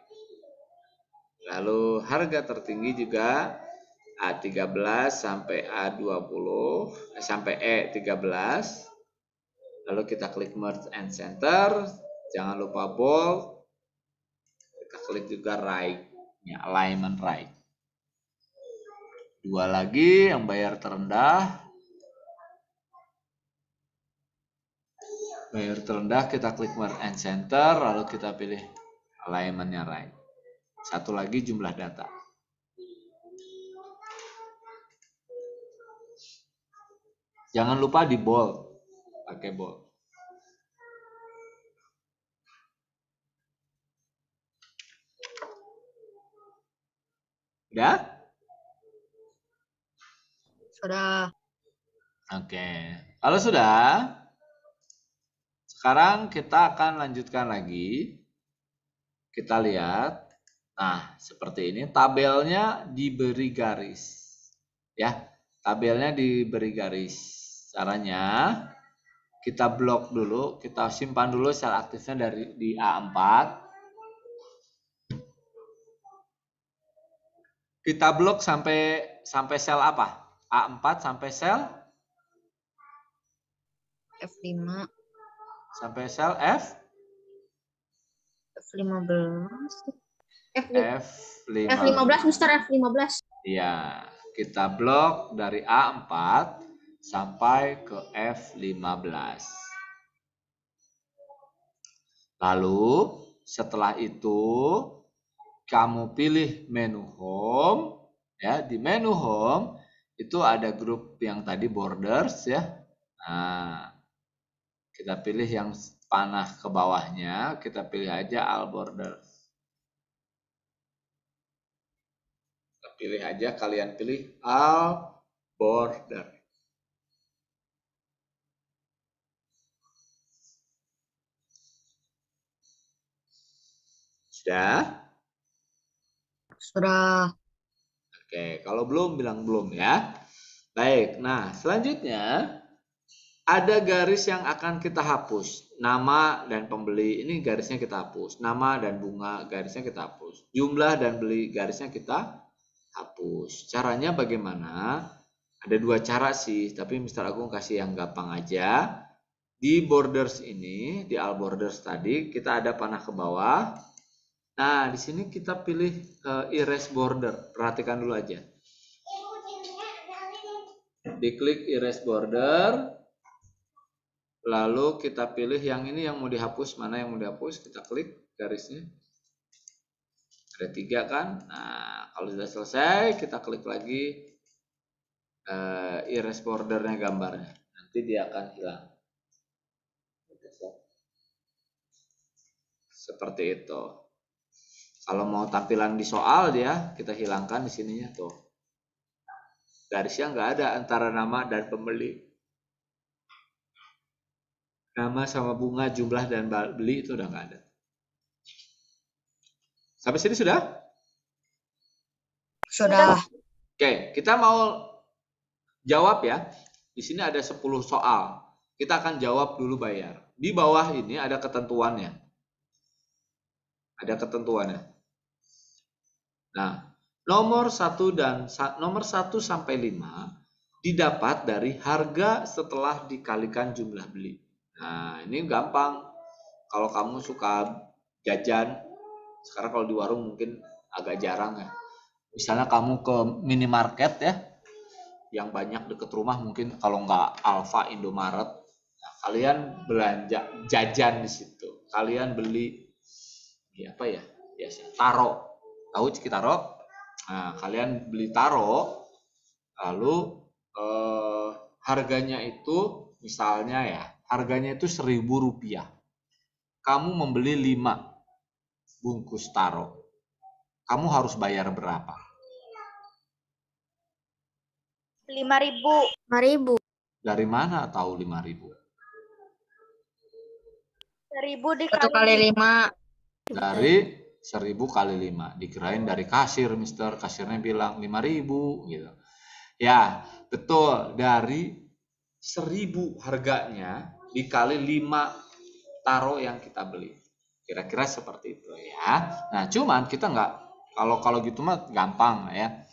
Lalu harga tertinggi juga A13 sampai A20 sampai E13. Lalu kita klik merge and center. Jangan lupa bold. Kita klik juga right. Ya, alignment right. Dua lagi yang bayar terendah. Bayar terendah kita klik merge and center. Lalu kita pilih alignment-nya right. Satu lagi jumlah data. Jangan lupa di bold, pakai bold. Udah? Sudah. Oke. Kalau sudah, sekarang kita akan lanjutkan lagi. Kita lihat Nah, seperti ini tabelnya diberi garis. Ya, tabelnya diberi garis. Caranya kita blok dulu, kita simpan dulu sel aktifnya di A4. Kita blok sampai sel apa? A4 sampai sel F5. sampai sel F15. F15. F15, Mister F15. Iya, kita blok dari A4 sampai ke F15. Lalu setelah itu kamu pilih menu home, ya. Di menu home itu ada grup yang tadi borders, ya. Nah, kita pilih yang panah ke bawahnya, kita pilih aja all borders. Kita pilih aja, kalian pilih all border. Sudah? Sudah. Oke, kalau belum bilang belum ya. Baik, nah selanjutnya ada garis yang akan kita hapus. Nama dan pembeli ini garisnya kita hapus. Nama dan bunga garisnya kita hapus. Jumlah dan beli garisnya kita hapus. Caranya bagaimana? Ada dua cara sih, tapi Mr. Agung kasih yang gampang aja. Di borders ini, di all borders tadi, kita ada panah ke bawah. Nah, di sini kita pilih erase border. Perhatikan dulu aja. Diklik erase border. Lalu kita pilih yang ini yang mau dihapus. Mana yang mau dihapus? Kita klik garisnya. Ada 3 kan? Nah, kalau sudah selesai, kita klik lagi erase bordernya gambarnya. Nanti dia akan hilang. Seperti itu. Kalau mau tampilan di soal dia, kita hilangkan di sininya tuh. Garisnya nggak ada antara nama dan pembeli. Nama sama bunga, jumlah dan beli itu udah nggak ada. Sampai sini sudah? Sudah. Oke, kita mau jawab ya. Di sini ada 10 soal. Kita akan jawab dulu bayar. Di bawah ini ada ketentuannya. Ada ketentuannya. Nah, nomor 1 sampai 5 didapat dari harga setelah dikalikan jumlah beli. Nah, ini gampang. Kalau kamu suka jajan, sekarang kalau di warung mungkin agak jarang ya. Misalnya kamu ke minimarket ya, yang banyak deket rumah, mungkin kalau nggak Alfa, Indomaret, nah, kalian belanja jajan di situ. Kalian beli apa ya? Biasa taro. Tahu ciki taro? Nah, kalian beli taro, lalu harganya itu misalnya ya, harganya itu Rp1.000. Kamu membeli 5 bungkus taro. Kamu harus bayar berapa? 5.000. Dari mana tahu 5.000? 1.000 1 kali 5. Dari 1.000 kali 5. Dikirain dari kasir, Mister. Kasirnya bilang 5.000 gitu. Ya, betul. Dari 1.000 harganya dikali 5 taro yang kita beli. Kira-kira seperti itu ya. Nah, cuman kita nggak, kalau gitu mah gampang ya.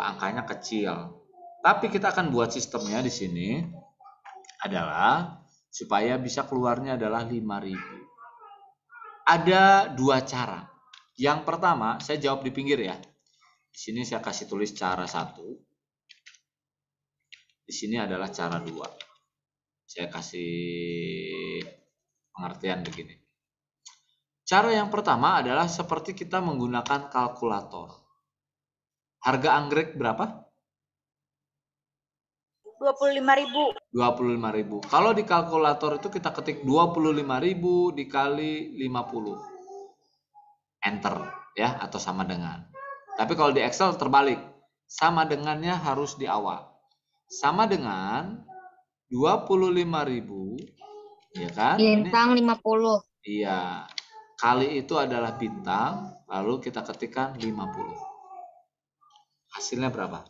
Angkanya kecil. Tapi kita akan buat sistemnya di sini adalah supaya bisa keluarnya adalah 5.000. Ada 2 cara. Yang pertama, saya jawab di pinggir ya. Di sini saya kasih tulis cara 1. Di sini adalah cara 2. Saya kasih pengertian begini. Cara yang pertama adalah seperti kita menggunakan kalkulator. Harga anggrek berapa? 25.000. 25.000. Kalau di kalkulator itu kita ketik 25.000 dikali 50. Enter ya, atau sama dengan. Tapi kalau di Excel terbalik. Sama dengannya harus di awal. Sama dengan 25.000, ya kan? Bintang 50. Iya. kali itu adalah bintang, lalu kita ketikkan 50. Hasilnya berapa?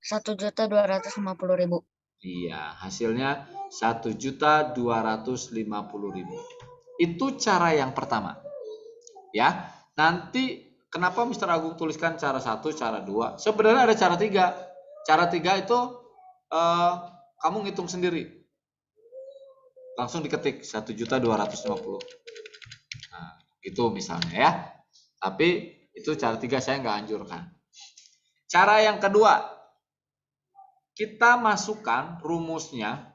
1.250.000. Iya, hasilnya 1.250.000. Itu cara yang pertama. Ya, nanti kenapa Mr. Agung tuliskan cara 1, cara 2? Sebenarnya ada cara 3. Cara 3 itu kamu ngitung sendiri. Langsung diketik 1.250. Nah, itu misalnya ya. Tapi itu cara 3 saya nggak anjurkan. Cara yang kedua, kita masukkan rumusnya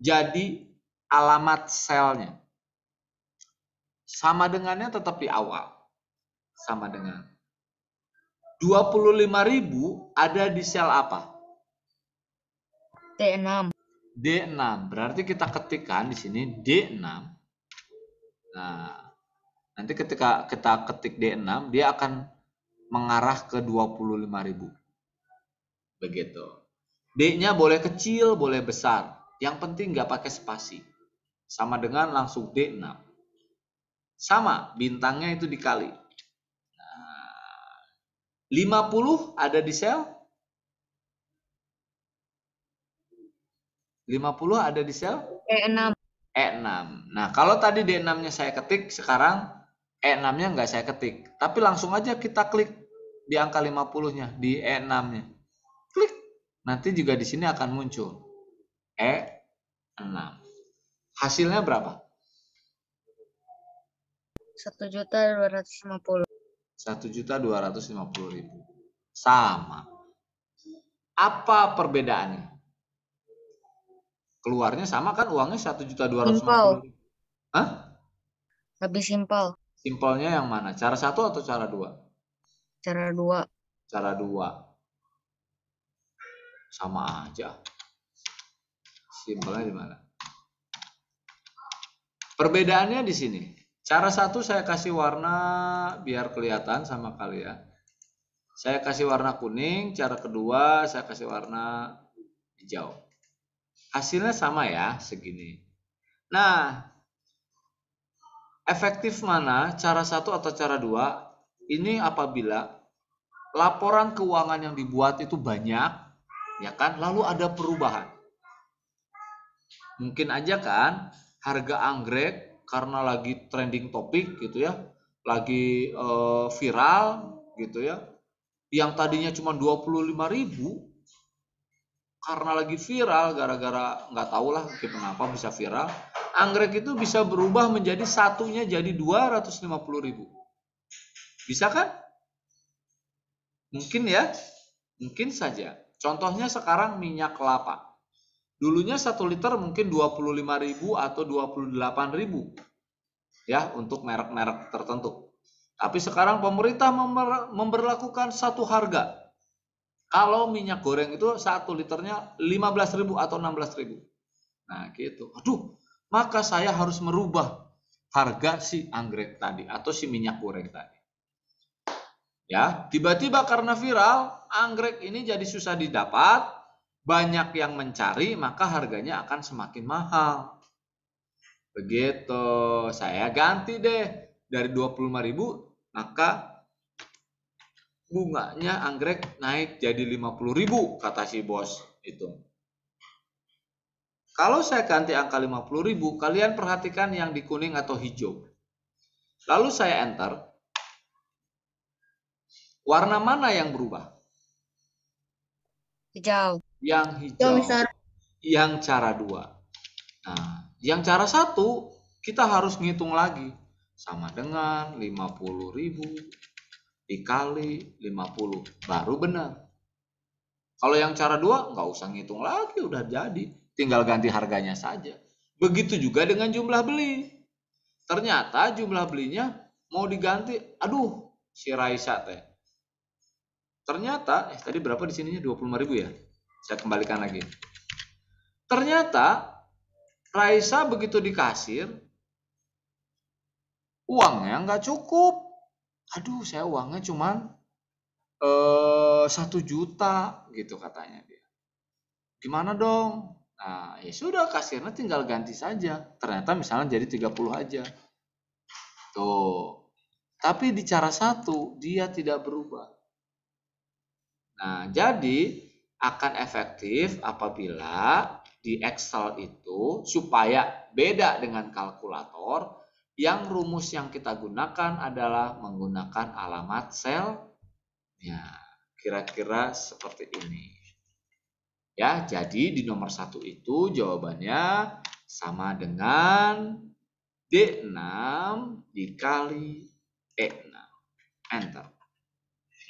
jadi alamat selnya. Sama dengannya tetap di awal. Sama dengan 25.000 ada di sel apa? D6. D6. Berarti kita ketikkan di sini D6. Nah, nanti ketika kita ketik D6, dia akan mengarah ke 25.000. Begitu. D-nya boleh kecil, boleh besar. Yang penting nggak pakai spasi. Sama dengan langsung D6. Sama, bintangnya itu dikali. Nah, 50 ada di sel? 50 ada di sel? E6. E6. Nah, kalau tadi D6-nya saya ketik, sekarang E6-nya nggak saya ketik. Tapi langsung aja kita klik di angka 50-nya, di E6-nya. Klik. Nanti juga di sini akan muncul E6. Hasilnya berapa? 1.250.000. 1.250.000. Sama. Apa perbedaannya? Keluarnya sama kan, uangnya 1.250.000. Hah? Lebih simpel. Simpelnya yang mana? Cara 1 atau cara 2? Cara 2. Cara 2. Sama aja. Simpelnya di mana? Perbedaannya di sini. Cara 1 saya kasih warna biar kelihatan sama kalian. Saya kasih warna kuning, cara kedua saya kasih warna hijau. Hasilnya sama ya, segini. Nah, efektif mana, cara 1 atau cara 2? Ini apabila laporan keuangan yang dibuat itu banyak, ya kan? Lalu ada perubahan. Mungkin aja kan harga anggrek karena lagi trending topik gitu ya, lagi viral gitu ya. Yang tadinya cuma 25.000 karena lagi viral gara-gara nggak tahu lah kenapa bisa viral. Anggrek itu bisa berubah menjadi satunya jadi 250.000. Bisa kan? Mungkin ya, mungkin saja. Contohnya sekarang minyak kelapa. Dulunya 1 liter mungkin 25.000 atau 28.000 ya untuk merek-merek tertentu. Tapi sekarang pemerintah memberlakukan satu harga. Kalau minyak goreng itu 1 liternya 15.000 atau 16.000. Nah gitu. Aduh, maka saya harus merubah harga si anggrek tadi atau si minyak goreng tadi. Ya, tiba-tiba karena viral, anggrek ini jadi susah didapat, banyak yang mencari, maka harganya akan semakin mahal. Begitu, saya ganti deh dari 25.000, maka bunganya anggrek naik jadi 50.000 kata si bos itu. Kalau saya ganti angka 50.000, kalian perhatikan yang di kuning atau hijau. Lalu saya enter. Warna mana yang berubah? Hijau. Yang hijau. Mister. Yang cara 2. Nah, yang cara 1 kita harus ngitung lagi. Sama dengan 50.000 dikali 50. Baru benar. Kalau yang cara 2 nggak usah ngitung lagi, udah jadi. Tinggal ganti harganya saja. Begitu juga dengan jumlah beli. Ternyata jumlah belinya mau diganti. Aduh, si Raisa teh. Ternyata, tadi berapa di sininya? 25.000 ya? Saya kembalikan lagi. Ternyata, Raisa begitu di kasir, uangnya nggak cukup. Aduh, saya uangnya cuman 1 juta gitu katanya dia. Gimana dong? Nah, ya sudah, kasirnya tinggal ganti saja. Ternyata misalnya jadi 30 aja. Tuh. Tapi di cara satu, dia tidak berubah. Nah, jadi akan efektif apabila di Excel itu supaya beda dengan kalkulator, yang rumus yang kita gunakan adalah menggunakan alamat sel. Ya, kira-kira seperti ini. Ya, jadi di nomor 1 itu jawabannya sama dengan D6 dikali E6. Enter.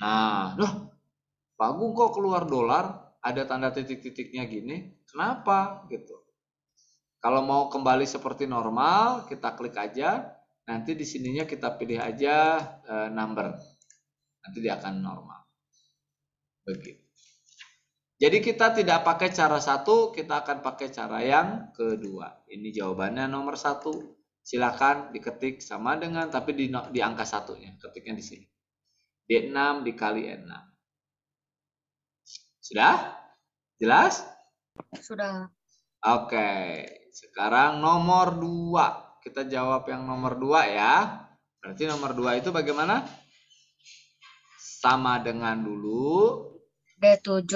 Nah, loh, Pak Agung kok keluar dolar, ada tanda titik-titiknya gini, kenapa gitu. Kalau mau kembali seperti normal, kita klik aja, nanti di sininya kita pilih aja number, nanti dia akan normal. Begitu. Jadi kita tidak pakai cara satu, kita akan pakai cara yang kedua. Ini jawabannya nomor 1. Silakan diketik sama dengan, tapi di angka satunya, ketiknya di sini. D6 dikali N6. Sudah? Jelas? Sudah. Oke, sekarang nomor 2. Kita jawab yang nomor 2 ya. Berarti nomor 2 itu bagaimana? Sama dengan dulu. D7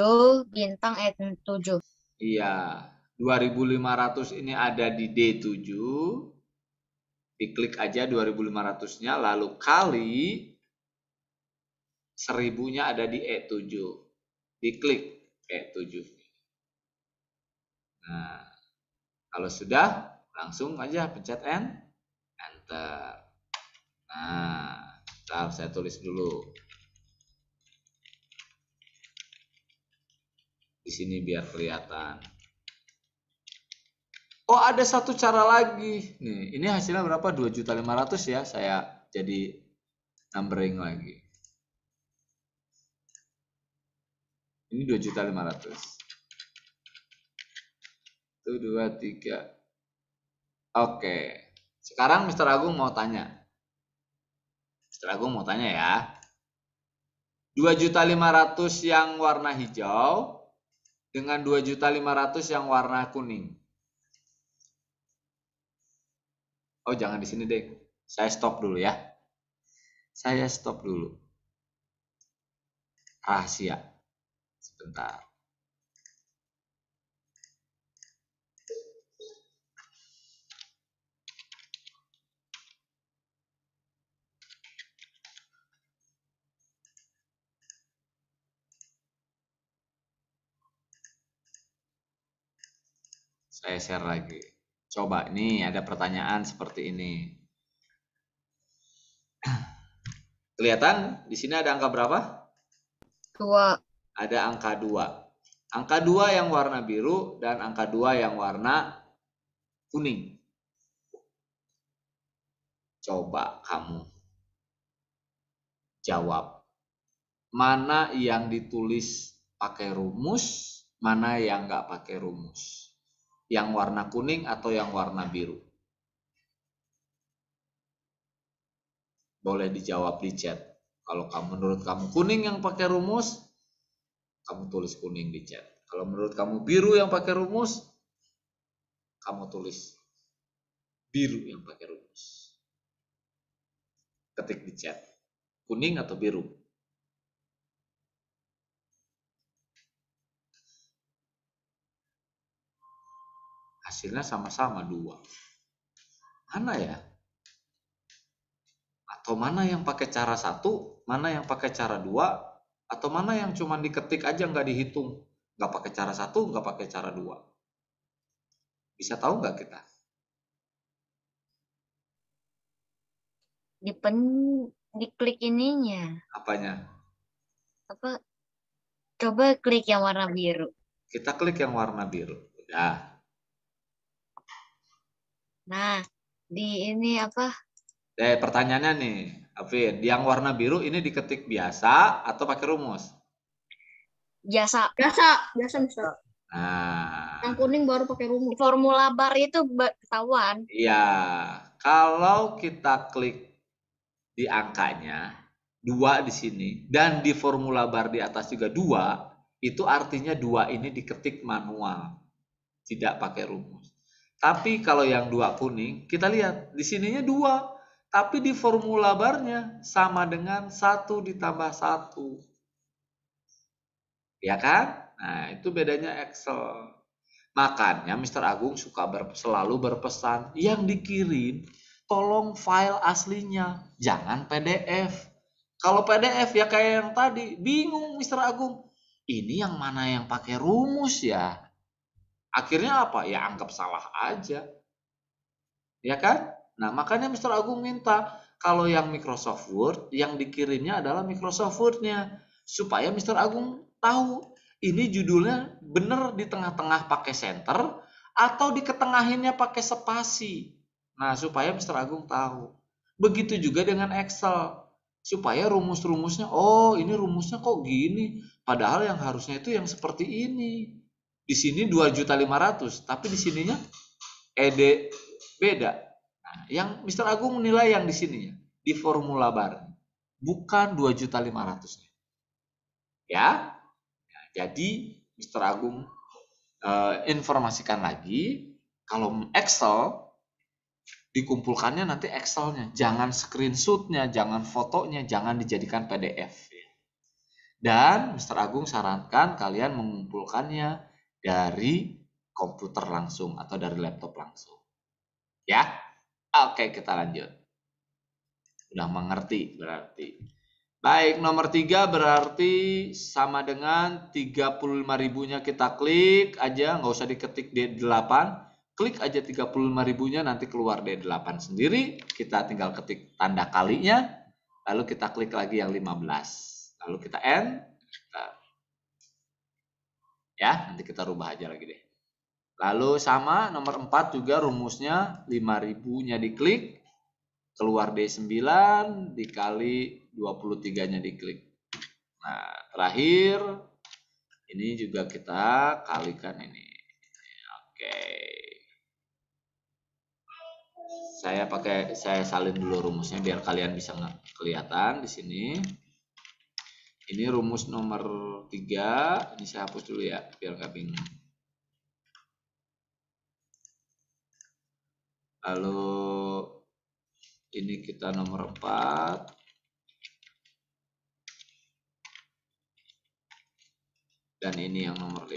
bintang N7. Iya, 2500 ini ada di D7. Diklik aja 2500-nya, lalu kali 1000-nya ada di E7. Diklik E7. Nah, kalau sudah, langsung aja pencet Enter. Nah, bentar, saya tulis dulu. Di sini biar kelihatan. Oh, ada satu cara lagi. Nih, ini hasilnya berapa? 2.500.000 ya. Saya jadi numbering lagi. Ini 2.500.000. 1, 2, 3. Oke. Sekarang Mr. Agung mau tanya. Mr. Agung mau tanya ya. 2.500.000 yang warna hijau dengan 2.500.000 yang warna kuning. Oh, jangan di sini deh. Saya stop dulu ya. Saya stop dulu. Rahasia. Sebentar. Saya share lagi. Coba, nih ada pertanyaan seperti ini. Kelihatan di sini ada angka berapa? 2. Ada angka 2. Angka 2 yang warna biru dan angka 2 yang warna kuning. Coba kamu jawab. Mana yang ditulis pakai rumus, mana yang nggak pakai rumus. Yang warna kuning atau yang warna biru. Boleh dijawab di chat. Kalau menurut kamu kuning yang pakai rumus, kamu tulis kuning di chat. Kalau menurut kamu biru yang pakai rumus, kamu tulis biru yang pakai rumus. Ketik di chat. Kuning atau biru? Hasilnya sama-sama 2. Mana ya? Atau mana yang pakai cara 1, mana yang pakai cara 2, atau mana yang cuma diketik aja nggak dihitung, nggak pakai cara 1, nggak pakai cara 2. Bisa tahu nggak kita? Diklik ininya. Apanya? Apa? Coba klik yang warna biru. Kita klik yang warna biru. Udah. Nah, di ini apa? Pertanyaannya nih, Afid, yang warna biru ini diketik biasa atau pakai rumus? Biasa. Biasa Mister. Nah, Yang kuning baru pakai rumus. Formula bar itu ketahuan. iya. Kalau kita klik di angkanya 2 di sini dan di formula bar di atas juga 2, itu artinya 2 ini diketik manual. tidak pakai rumus. Tapi kalau yang 2 kuning, kita lihat di sininya 2, tapi di formula barnya sama dengan 1 ditambah 1. Ya kan? Nah, itu bedanya Excel. Makanya Mr. Agung suka selalu berpesan, yang dikirim tolong file aslinya, jangan PDF. Kalau PDF ya kayak yang tadi, bingung Mr. Agung. Ini yang mana yang pakai rumus ya? Akhirnya apa? Ya anggap salah aja. Ya kan? Nah, makanya Mr. Agung minta kalau yang Microsoft Word, yang dikirimnya adalah Microsoft Word-nya. Supaya Mr. Agung tahu ini judulnya bener di tengah-tengah pakai center atau di ketengahinnya pakai spasi. Nah, supaya Mr. Agung tahu. Begitu juga dengan Excel. Supaya rumus-rumusnya, oh ini rumusnya kok gini. Padahal yang harusnya itu yang seperti ini. Di sini 2.500.000, tapi di sininya ED beda. Nah, yang Mr. Agung menilai yang di sininya, di formula bar. Bukan 2.500.000. Ya. Nah, jadi Mr. Agung informasikan lagi, kalau Excel dikumpulkannya nanti Excelnya, jangan screenshotnya, jangan fotonya, jangan dijadikan PDF. Dan Mr. Agung sarankan kalian mengumpulkannya dari komputer langsung atau dari laptop langsung. Ya, oke kita lanjut. Udah mengerti berarti. Baik, nomor 3 berarti sama dengan 35.000-nya kita klik aja, nggak usah diketik D8. Klik aja 35.000-nya, nanti keluar D8 sendiri. Kita tinggal ketik tanda kalinya, lalu kita klik lagi yang 15. Lalu kita N. Ya, nanti kita rubah aja lagi deh. Lalu sama nomor 4 juga rumusnya 5.000-nya diklik, keluar D9 dikali 23-nya diklik. Nah, terakhir ini juga kita kalikan ini. Oke. Saya salin dulu rumusnya biar kalian bisa kelihatan di sini. Ini rumus nomor 3, ini saya hapus dulu ya biar nggak bingung. Lalu ini kita nomor 4. Dan ini yang nomor 5.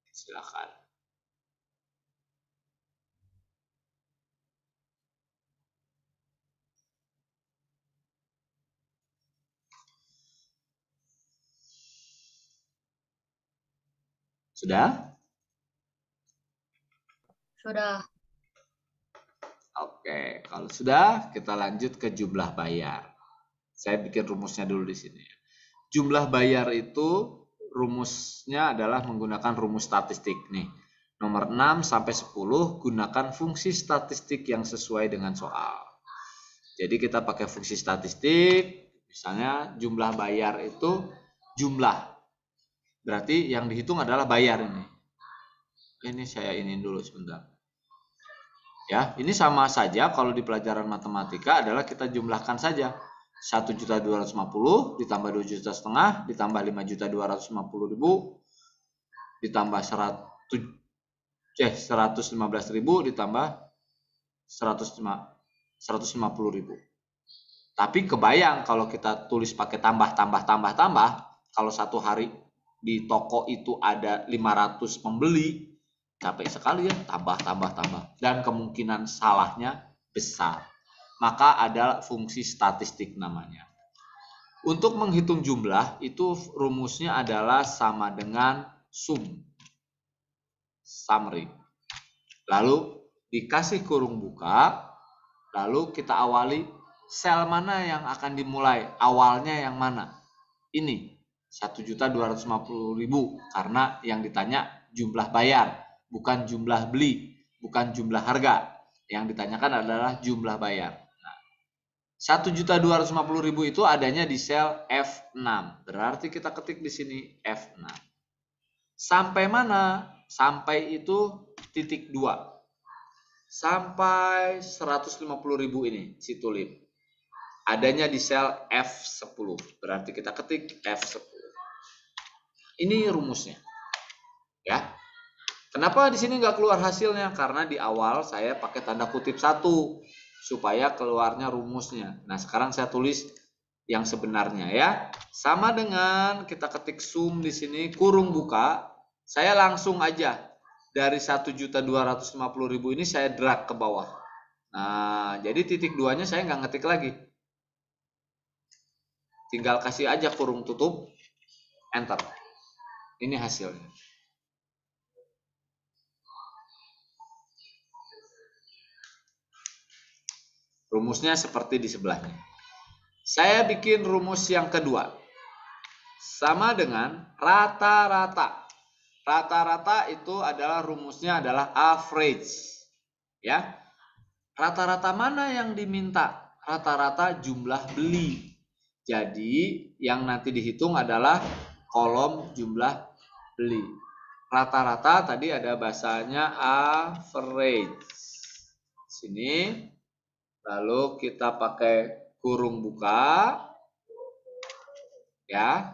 Silakan. Sudah? Sudah. Oke, kalau sudah kita lanjut ke jumlah bayar. Saya bikin rumusnya dulu di sini. Jumlah bayar itu rumusnya adalah menggunakan rumus statistik nih. Nomor 6 sampai 10 gunakan fungsi statistik yang sesuai dengan soal. Jadi kita pakai fungsi statistik, misalnya jumlah bayar itu jumlah. Berarti yang dihitung adalah bayar ini. Ini saya iniin dulu sebentar. Ya, ini sama saja kalau di pelajaran matematika adalah kita jumlahkan saja. 1.250 ditambah 2,5 juta ditambah 5.250.000 ditambah 115.000 ditambah 150.000. Tapi kebayang kalau kita tulis pakai tambah, kalau satu hari di toko itu ada 500 pembeli, capek sekali ya, tambah. Dan kemungkinan salahnya besar. Maka ada fungsi statistik namanya. Untuk menghitung jumlah, itu rumusnya adalah sama dengan sum. Summary. Lalu dikasih kurung buka, lalu kita awali sel mana yang akan dimulai, awalnya yang mana. Ini 1.250.000 karena yang ditanya jumlah bayar, bukan jumlah beli, bukan jumlah harga. Yang ditanyakan adalah jumlah bayar. Nah, 1.250.000 itu adanya di sel F6. Berarti kita ketik di sini F6. Sampai mana? Sampai itu titik 2. Sampai 150.000 ini si tulip. adanya di sel F10. Berarti kita ketik F10. Ini rumusnya. Ya. Kenapa di sini nggak keluar hasilnya? Karena di awal saya pakai tanda kutip 1 supaya keluarnya rumusnya. Nah, sekarang saya tulis yang sebenarnya ya. Sama dengan kita ketik sum di sini kurung buka, saya langsung aja dari 1.250.000 ini saya drag ke bawah. Nah, jadi titik 2-nya saya nggak ngetik lagi. Tinggal kasih aja kurung tutup, enter. Ini hasilnya. Rumusnya seperti di sebelahnya. Saya bikin rumus yang kedua. Sama dengan rata-rata. Rata-rata itu adalah rumusnya adalah average. Ya. Rata-rata mana yang diminta? Rata-rata jumlah beli. Jadi yang nanti dihitung adalah kolom jumlah beli. Rata-rata tadi ada bahasanya average. Sini. Lalu kita pakai kurung buka. Ya.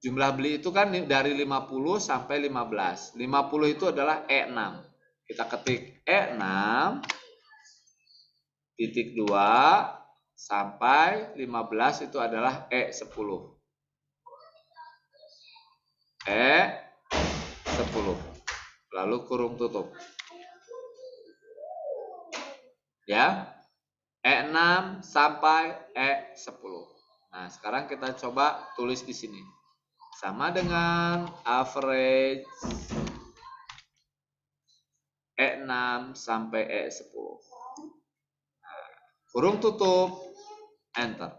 Jumlah beli itu kan dari 50 sampai 15. 50 itu adalah E6. Kita ketik E6 titik 2 sampai 15 itu adalah E10. E10. Lalu kurung tutup. Ya. E6 sampai E10. Nah, sekarang kita coba tulis di sini. Sama dengan average E6 sampai E10. Nah, kurung tutup, enter.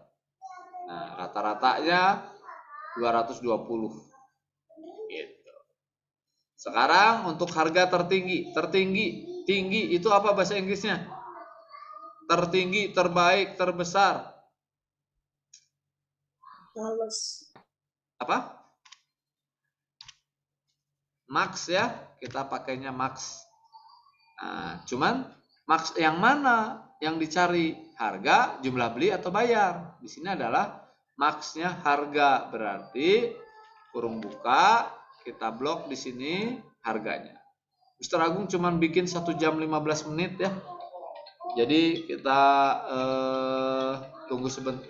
Nah, rata-ratanya 220. Gitu. Sekarang untuk harga tertinggi. Tinggi itu apa bahasa Inggrisnya? Tertinggi, terbaik, terbesar. Males. Apa? Max ya, kita pakainya max. Nah, cuman max yang mana yang dicari? Harga, jumlah beli atau bayar? Di sini adalah maxnya harga, berarti kurung buka, kita blok di sini harganya. Mr. Agung cuman bikin 1 jam 15 menit ya. Jadi kita tunggu sebentar,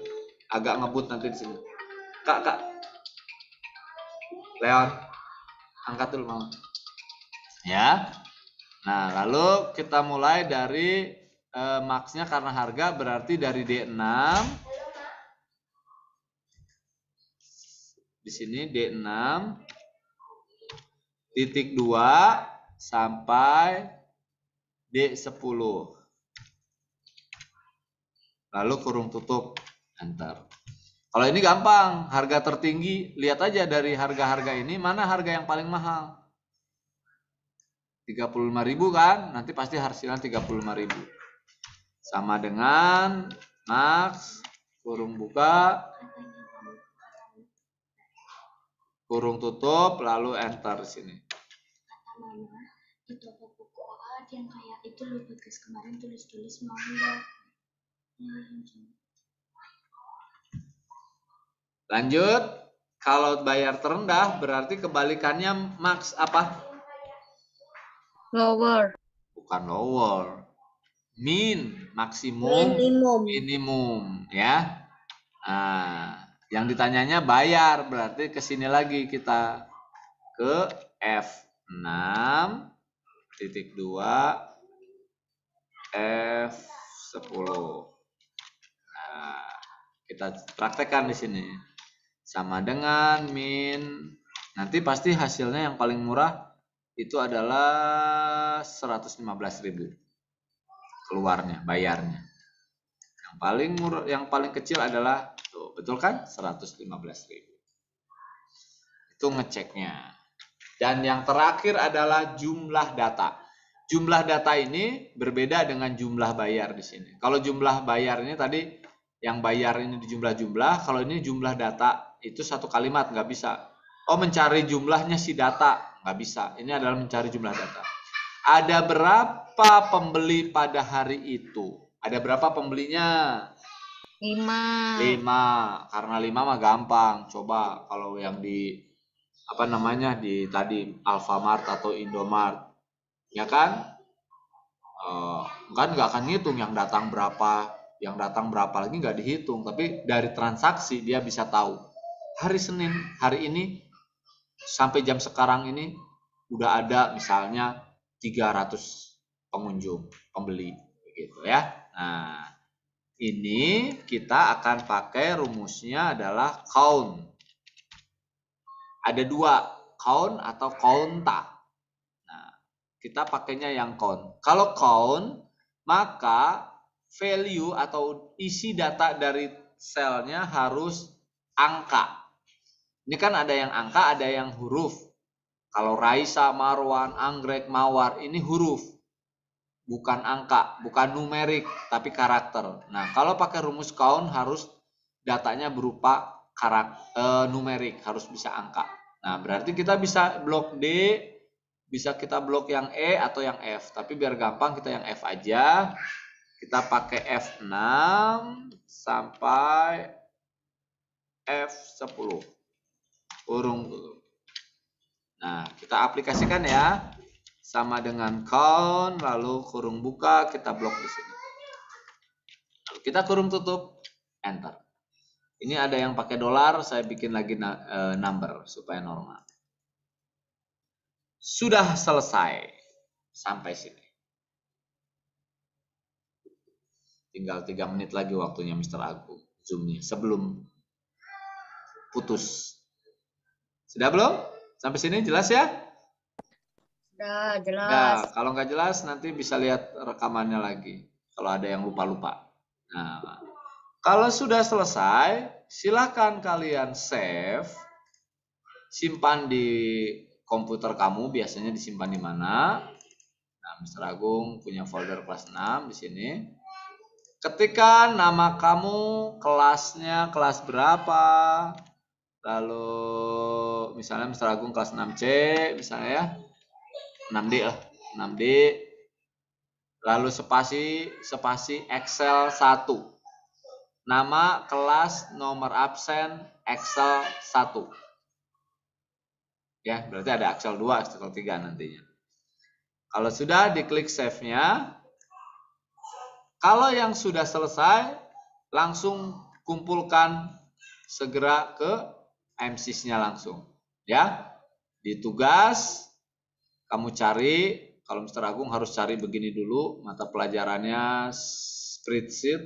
agak ngebut nanti di sini. Kak, Leon, angkat dulu mau. Ya. Nah, lalu kita mulai dari maxnya karena harga berarti dari D6. Di sini D6 titik 2 sampai D10. Lalu kurung tutup, enter. Kalau ini gampang, harga tertinggi, lihat aja dari harga-harga ini mana harga yang paling mahal. 35.000 kan, nanti pasti hasilnya 35.000. Sama dengan max, kurung buka, kurung tutup, lalu enter sini. Di toko buku ada yang kayak itu loh, guys, kemarin tulis-tulis mau enggak? Lanjut, kalau bayar terendah berarti kebalikannya max apa? Lower. Bukan lower, maksimum, minimum ya. Nah, yang ditanyanya bayar berarti ke sini lagi kita ke F6 titik 2 F10. Nah, kita praktekkan di sini. Sama dengan min, nanti pasti hasilnya yang paling murah itu adalah 115.000 keluarnya, bayarnya. Yang paling murah, yang paling kecil adalah tuh, betul kan? 115.000. Itu ngeceknya. Dan yang terakhir adalah jumlah data. Jumlah data ini berbeda dengan jumlah bayar di sini. Kalau jumlah bayar ini tadi yang bayar ini di jumlah-jumlah, kalau ini jumlah data itu satu kalimat nggak bisa. Oh, mencari jumlahnya si data nggak bisa. Ini adalah mencari jumlah data. Ada berapa pembeli pada hari itu? Ada berapa pembelinya? 5. 5. Karena 5 mah gampang. Coba kalau yang di apa namanya di tadi Alfamart atau Indomart, ya kan? Kan nggak akan ngitung yang datang berapa lagi nggak dihitung. Tapi dari transaksi dia bisa tahu hari Senin hari ini sampai jam sekarang ini udah ada misalnya 300 pengunjung pembeli gitu ya. Nah, ini kita akan pakai rumusnya adalah count. Ada 2, count atau counta. Nah, kita pakainya yang count. Kalau count, maka value atau isi data dari selnya harus angka. Ini kan ada yang angka, ada yang huruf. Kalau Raisa, Marwan, Anggrek, Mawar, ini huruf. Bukan angka, bukan numerik, tapi karakter. Nah, kalau pakai rumus count harus datanya berupa numerik, harus bisa angka. Nah, berarti kita bisa blok D, bisa kita blok yang E atau yang F. Tapi biar gampang kita yang F aja. Kita pakai F6 sampai F10. Kurung tutup. Nah, kita aplikasikan ya. Sama dengan count, lalu kurung buka, kita blok di sini. Lalu kita kurung tutup, enter. Ini ada yang pakai dolar, saya bikin lagi number supaya normal. Sudah selesai sampai sini. Tinggal 3 menit lagi waktunya Mr. Agung zoom-nya sebelum putus. Sudah belum? Sampai sini jelas ya? Udah jelas. Ya, kalau nggak jelas nanti bisa lihat rekamannya lagi. Kalau ada yang lupa-lupa. Nah, kalau sudah selesai, silahkan kalian save, simpan di komputer kamu. Biasanya disimpan di mana? Nah, Mr. Agung punya folder kelas 6 di sini. Ketika nama kamu, kelasnya kelas berapa, lalu misalnya Mr. Agung kelas 6C, misalnya ya. 6D lah, 6D. Lalu spasi Excel 1. Nama kelas nomor absen Excel 1. Ya, berarti ada Excel 2, Excel 3 nantinya. Kalau sudah diklik save-nya. Kalau yang sudah selesai, langsung kumpulkan segera ke MSIS-nya langsung. Ya, di tugas kamu cari, kalau Mr. Agung harus cari begini dulu, mata pelajarannya spreadsheet.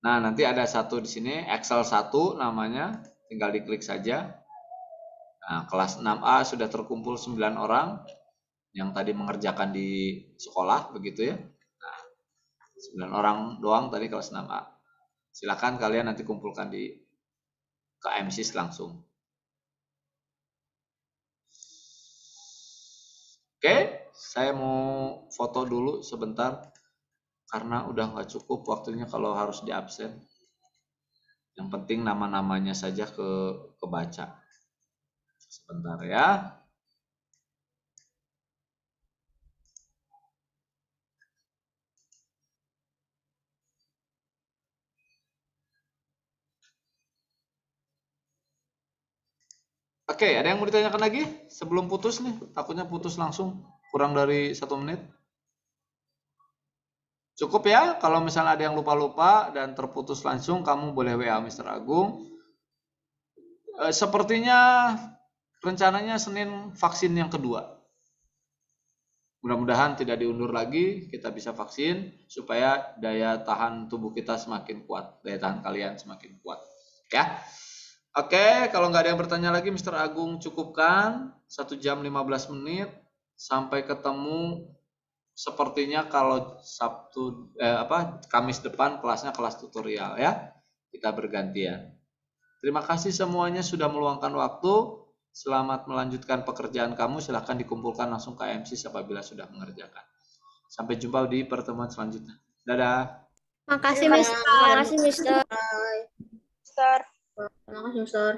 Nah, nanti ada satu di sini, Excel 1 namanya, tinggal diklik saja. Nah, kelas 6A sudah terkumpul 9 orang yang tadi mengerjakan di sekolah, begitu ya. Nah, 9 orang doang tadi kelas 6A. Silakan kalian nanti kumpulkan ke MSIS langsung. Oke, saya mau foto dulu sebentar karena udah nggak cukup waktunya kalau harus di absen. Yang penting nama-namanya saja kebaca. Sebentar ya. Oke, ada yang mau ditanyakan lagi sebelum putus nih? Takutnya putus langsung, kurang dari 1 menit. Cukup ya, kalau misalnya ada yang lupa-lupa dan terputus langsung, kamu boleh WA Mr. Agung. Sepertinya rencananya Senin vaksin yang kedua. Mudah-mudahan tidak diundur lagi, kita bisa vaksin supaya daya tahan tubuh kita semakin kuat, daya tahan kalian semakin kuat. Ya. Oke, kalau nggak ada yang bertanya lagi, Mr. Agung cukupkan 1 jam 15 menit. Sampai ketemu sepertinya kalau Kamis depan kelasnya kelas tutorial ya. Kita bergantian. Terima kasih semuanya sudah meluangkan waktu. Selamat melanjutkan pekerjaan kamu. Silahkan dikumpulkan langsung ke MSIS apabila sudah mengerjakan. Sampai jumpa di pertemuan selanjutnya. Dadah. Makasih, Terima Mister. kasih, Mister. Terima kasih, Mister.